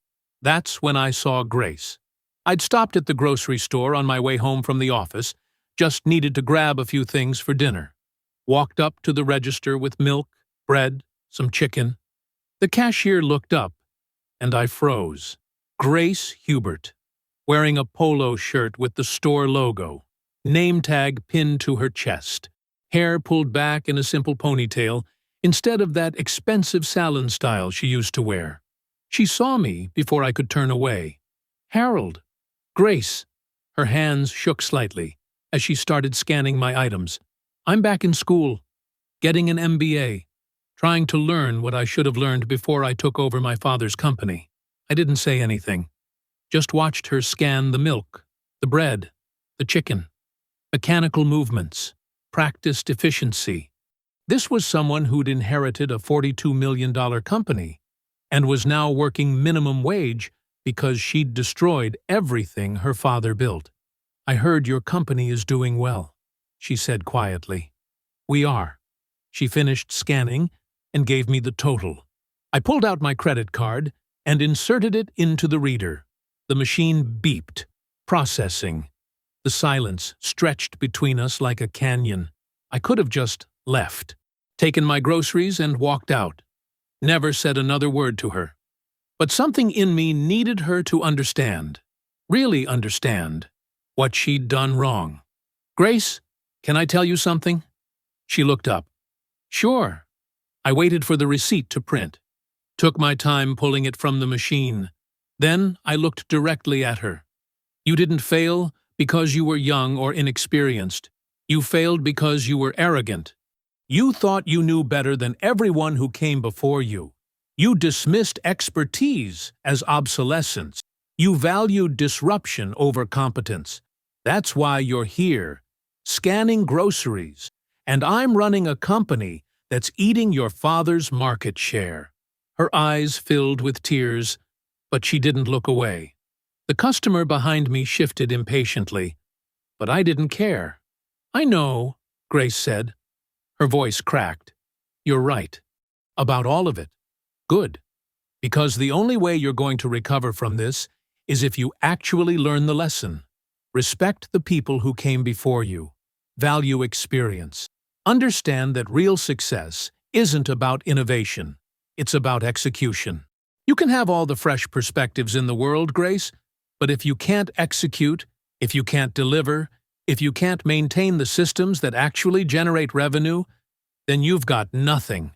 That's when I saw Grace. I'd stopped at the grocery store on my way home from the office, just needed to grab a few things for dinner. Walked up to the register with milk, bread, some chicken. The cashier looked up, and I froze. Grace Hubert, wearing a polo shirt with the store logo, name tag pinned to her chest, hair pulled back in a simple ponytail instead of that expensive salon style she used to wear. She saw me before I could turn away. Harold. Grace. Her hands shook slightly as she started scanning my items. I'm back in school, getting an MBA, trying to learn what I should have learned before I took over my father's company. I didn't say anything, just watched her scan the milk, the bread, the chicken. Mechanical movements, practiced efficiency. This was someone who'd inherited a $42 million company and was now working minimum wage because she'd destroyed everything her father built. I heard your company is doing well, she said quietly. We are. She finished scanning and gave me the total. I pulled out my credit card and inserted it into the reader. The machine beeped, processing. The silence stretched between us like a canyon. I could have just left, taken my groceries and walked out. Never said another word to her. But something in me needed her to understand, really understand, what she'd done wrong. Grace, can I tell you something? She looked up. Sure. I waited for the receipt to print. Took my time pulling it from the machine. Then I looked directly at her. You didn't fail because you were young or inexperienced. You failed because you were arrogant. You thought you knew better than everyone who came before you. You dismissed expertise as obsolescence. You valued disruption over competence. That's why you're here, scanning groceries, and I'm running a company that's eating your father's market share. Her eyes filled with tears, but she didn't look away. The customer behind me shifted impatiently, but I didn't care. I know, Grace said. Her voice cracked. You're right. About all of it. Good. Because the only way you're going to recover from this is if you actually learn the lesson. Respect the people who came before you. Value experience. Understand that real success isn't about innovation. It's about execution. You can have all the fresh perspectives in the world, Grace, but if you can't execute, if you can't deliver, if you can't maintain the systems that actually generate revenue, then you've got nothing.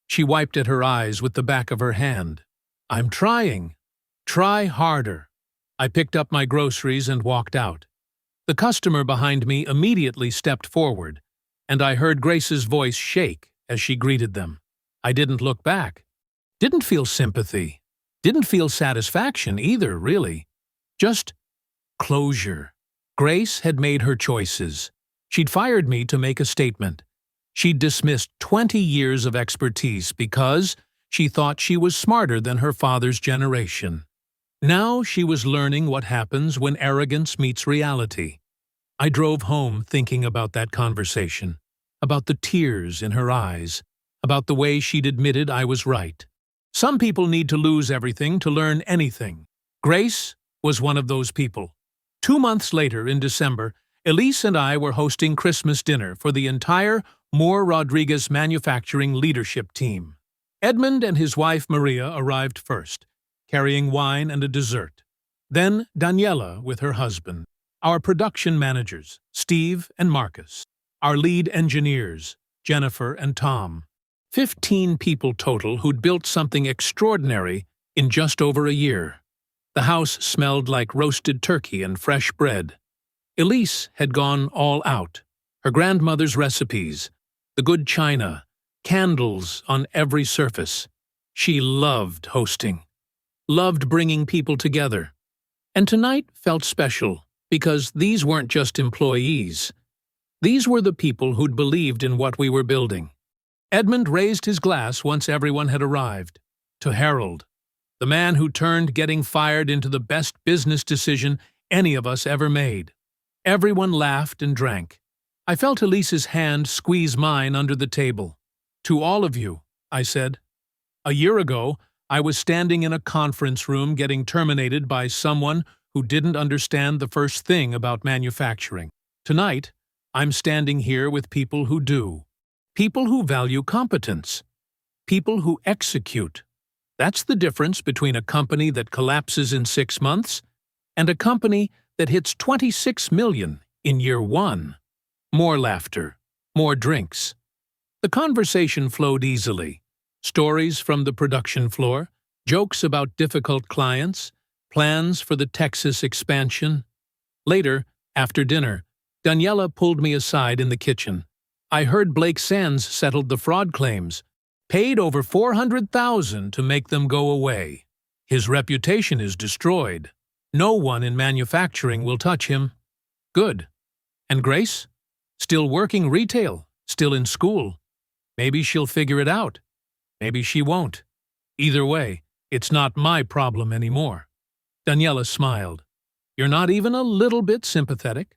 She wiped at her eyes with the back of her hand. I'm trying. Try harder. I picked up my groceries and walked out. The customer behind me immediately stepped forward, and I heard Grace's voice shake as she greeted them. I didn't look back. Didn't feel sympathy. Didn't feel satisfaction either, really. Just closure. Grace had made her choices. She'd fired me to make a statement. She'd dismissed 20 years of expertise because she thought she was smarter than her father's generation. Now she was learning what happens when arrogance meets reality. I drove home thinking about that conversation, about the tears in her eyes, about the way she'd admitted I was right. Some people need to lose everything to learn anything. Grace was one of those people. 2 months later, in December, Elise and I were hosting Christmas dinner for the entire Moore Rodriguez manufacturing leadership team. Edmund and his wife Maria arrived first, carrying wine and a dessert. Then Daniela with her husband, our production managers, Steve and Marcus, our lead engineers, Jennifer and Tom. 15 people total who'd built something extraordinary in just over a year. The house smelled like roasted turkey and fresh bread. Elise had gone all out. Her grandmother's recipes, the good china, candles on every surface. She loved hosting, loved bringing people together. And tonight felt special because these weren't just employees. These were the people who'd believed in what we were building. Edmund raised his glass once everyone had arrived. To Harold, the man who turned getting fired into the best business decision any of us ever made. Everyone laughed and drank. I felt Elise's hand squeeze mine under the table. To all of you, I said. A year ago, I was standing in a conference room getting terminated by someone who didn't understand the first thing about manufacturing. Tonight, I'm standing here with people who do. People who value competence. People who execute. That's the difference between a company that collapses in 6 months and a company that hits 26 million in year 1. More laughter, more drinks. The conversation flowed easily. Stories from the production floor, jokes about difficult clients, plans for the Texas expansion. Later, after dinner, Daniela pulled me aside in the kitchen. I heard Blake Sands settled the fraud claims, paid over $400,000 to make them go away. His reputation is destroyed. No one in manufacturing will touch him. Good. And Grace? Still working retail, still in school. Maybe she'll figure it out. Maybe she won't. Either way, it's not my problem anymore. Daniela smiled. You're not even a little bit sympathetic?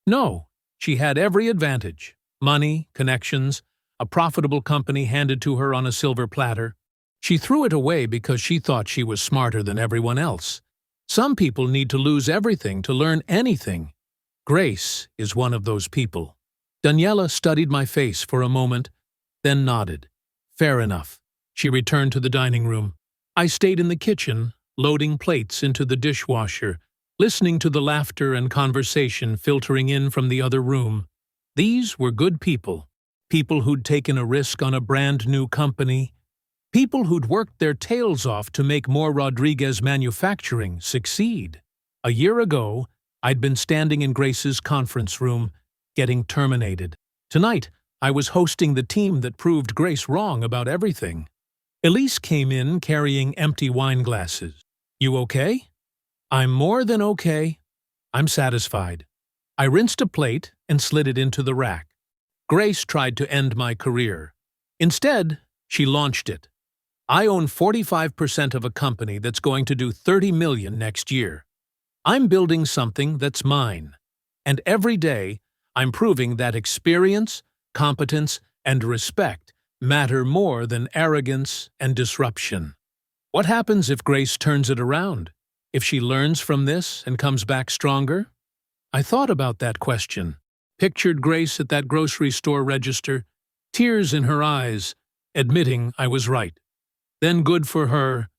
No, she had every advantage. Money, connections, a profitable company handed to her on a silver platter. She threw it away because she thought she was smarter than everyone else. Some people need to lose everything to learn anything. Grace is one of those people. Daniela studied my face for a moment, then nodded. Fair enough. She returned to the dining room. I stayed in the kitchen, loading plates into the dishwasher, listening to the laughter and conversation filtering in from the other room. These were good people. people who'd taken a risk on a brand new company, people who'd worked their tails off to make More Rodriguez Manufacturing succeed. A year ago, I'd been standing in Grace's conference room, getting terminated. Tonight, I was hosting the team that proved Grace wrong about everything. Elise came in carrying empty wine glasses. "You okay?" "I'm more than okay. I'm satisfied." I rinsed a plate and slid it into the rack. Grace tried to end my career. Instead, she launched it. "I own 45% of a company that's going to do $30 million next year. I'm building something that's mine. And every day, I'm proving that experience, competence, and respect matter more than arrogance and disruption." What happens if Grace turns it around? If she learns from this and comes back stronger? I thought about that question, pictured Grace at that grocery store register, tears in her eyes, admitting I was right. Then good for her,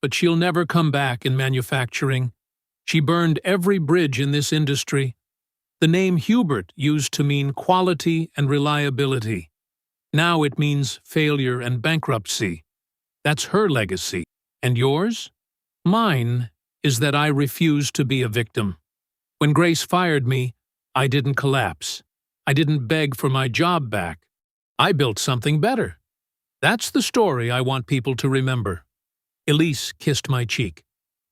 but she'll never come back in manufacturing. She burned every bridge in this industry. The name Hubert used to mean quality and reliability. Now it means failure and bankruptcy. That's her legacy. And yours? Mine is that I refuse to be a victim. When Grace fired me, I didn't collapse. I didn't beg for my job back. I built something better. That's the story I want people to remember. Elise kissed my cheek.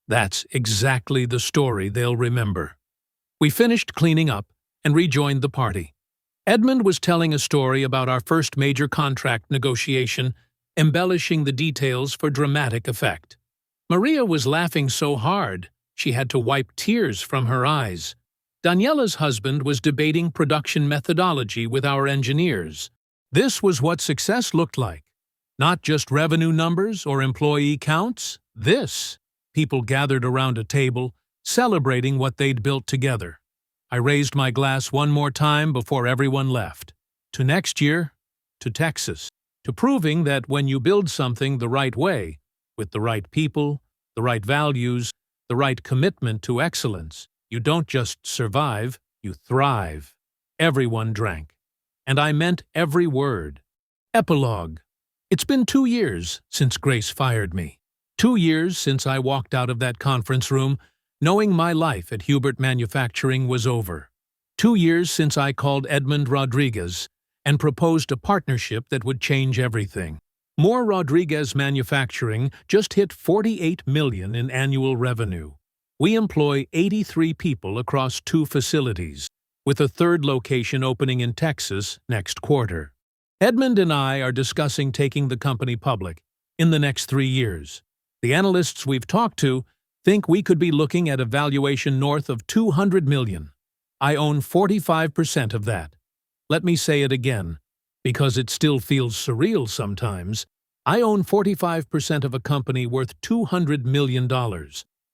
That's exactly the story they'll remember. We finished cleaning up and rejoined the party. Edmund was telling a story about our first major contract negotiation, embellishing the details for dramatic effect. Maria was laughing so hard she had to wipe tears from her eyes. Daniela's husband was debating production methodology with our engineers. This was what success looked like. Not just revenue numbers or employee counts. This. People gathered around a table, celebrating what they'd built together. I raised my glass one more time before everyone left. To next year, to Texas, to proving that when you build something the right way, with the right people, the right values, the right commitment to excellence, you don't just survive, you thrive. Everyone drank. And I meant every word. Epilogue. It's been 2 years since Grace fired me. 2 years since I walked out of that conference room, knowing my life at Hubert Manufacturing was over. 2 years since I called Edmund Rodriguez and proposed a partnership that would change everything. More Rodriguez Manufacturing just hit $48 million in annual revenue. We employ 83 people across 2 facilities, with a 3rd location opening in Texas next quarter. Edmund and I are discussing taking the company public in the next 3 years. The analysts we've talked to think we could be looking at a valuation north of $200 million. I own 45% of that. Let me say it again, because it still feels surreal sometimes. I own 45% of a company worth $200 million,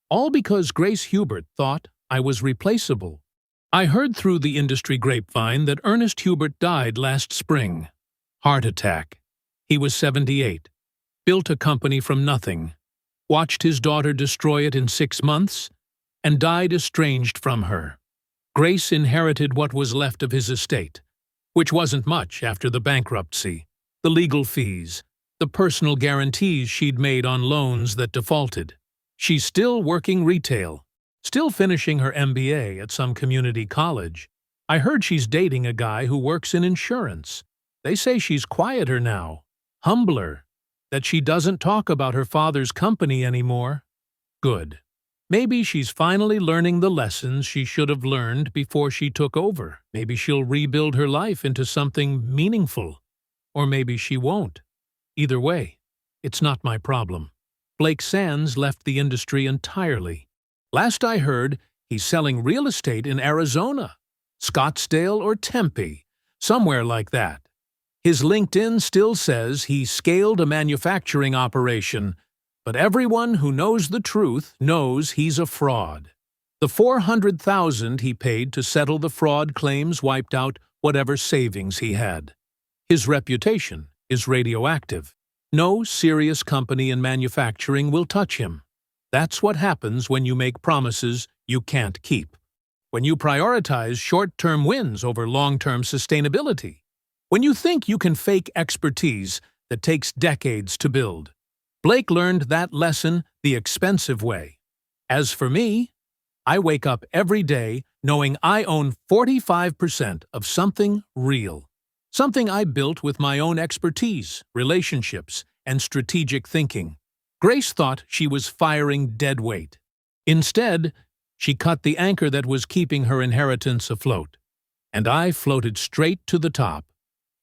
all because Grace Hubert thought I was replaceable. I heard through the industry grapevine that Ernest Hubert died last spring. Heart attack. He was 78. Built a company from nothing. Watched his daughter destroy it in 6 months, and died estranged from her. Grace inherited what was left of his estate, which wasn't much after the bankruptcy, the legal fees, the personal guarantees she'd made on loans that defaulted. She's still working retail, still finishing her MBA at some community college. I heard she's dating a guy who works in insurance. They say she's quieter now, humbler, that she doesn't talk about her father's company anymore. Good. Maybe she's finally learning the lessons she should have learned before she took over. Maybe she'll rebuild her life into something meaningful. Or maybe she won't. Either way, it's not my problem. Blake Sands left the industry entirely. Last I heard, he's selling real estate in Arizona, Scottsdale or Tempe, somewhere like that. His LinkedIn still says he scaled a manufacturing operation, but everyone who knows the truth knows he's a fraud. The $400,000 he paid to settle the fraud claims wiped out whatever savings he had. His reputation is radioactive. No serious company in manufacturing will touch him. That's what happens when you make promises you can't keep. When you prioritize short-term wins over long-term sustainability. when you think you can fake expertise that takes decades to build. Blake learned that lesson the expensive way. As for me, I wake up every day knowing I own 45% of something real. Something I built with my own expertise, relationships, and strategic thinking. Grace thought she was firing dead weight. Instead, she cut the anchor that was keeping her inheritance afloat. And I floated straight to the top.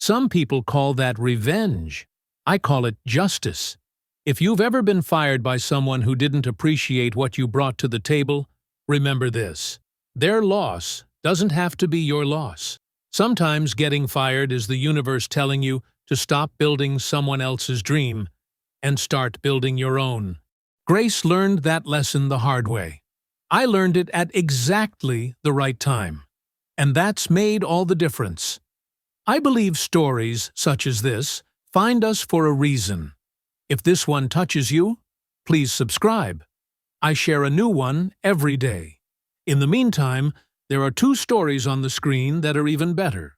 Some people call that revenge. I call it justice. If you've ever been fired by someone who didn't appreciate what you brought to the table, remember this: their loss doesn't have to be your loss. Sometimes getting fired is the universe telling you to stop building someone else's dream and start building your own. Grace learned that lesson the hard way. I learned it at exactly the right time. And that's made all the difference. I believe stories such as this find us for a reason. If this one touches you, please subscribe. I share a new one every day. In the meantime, there are 2 stories on the screen that are even better.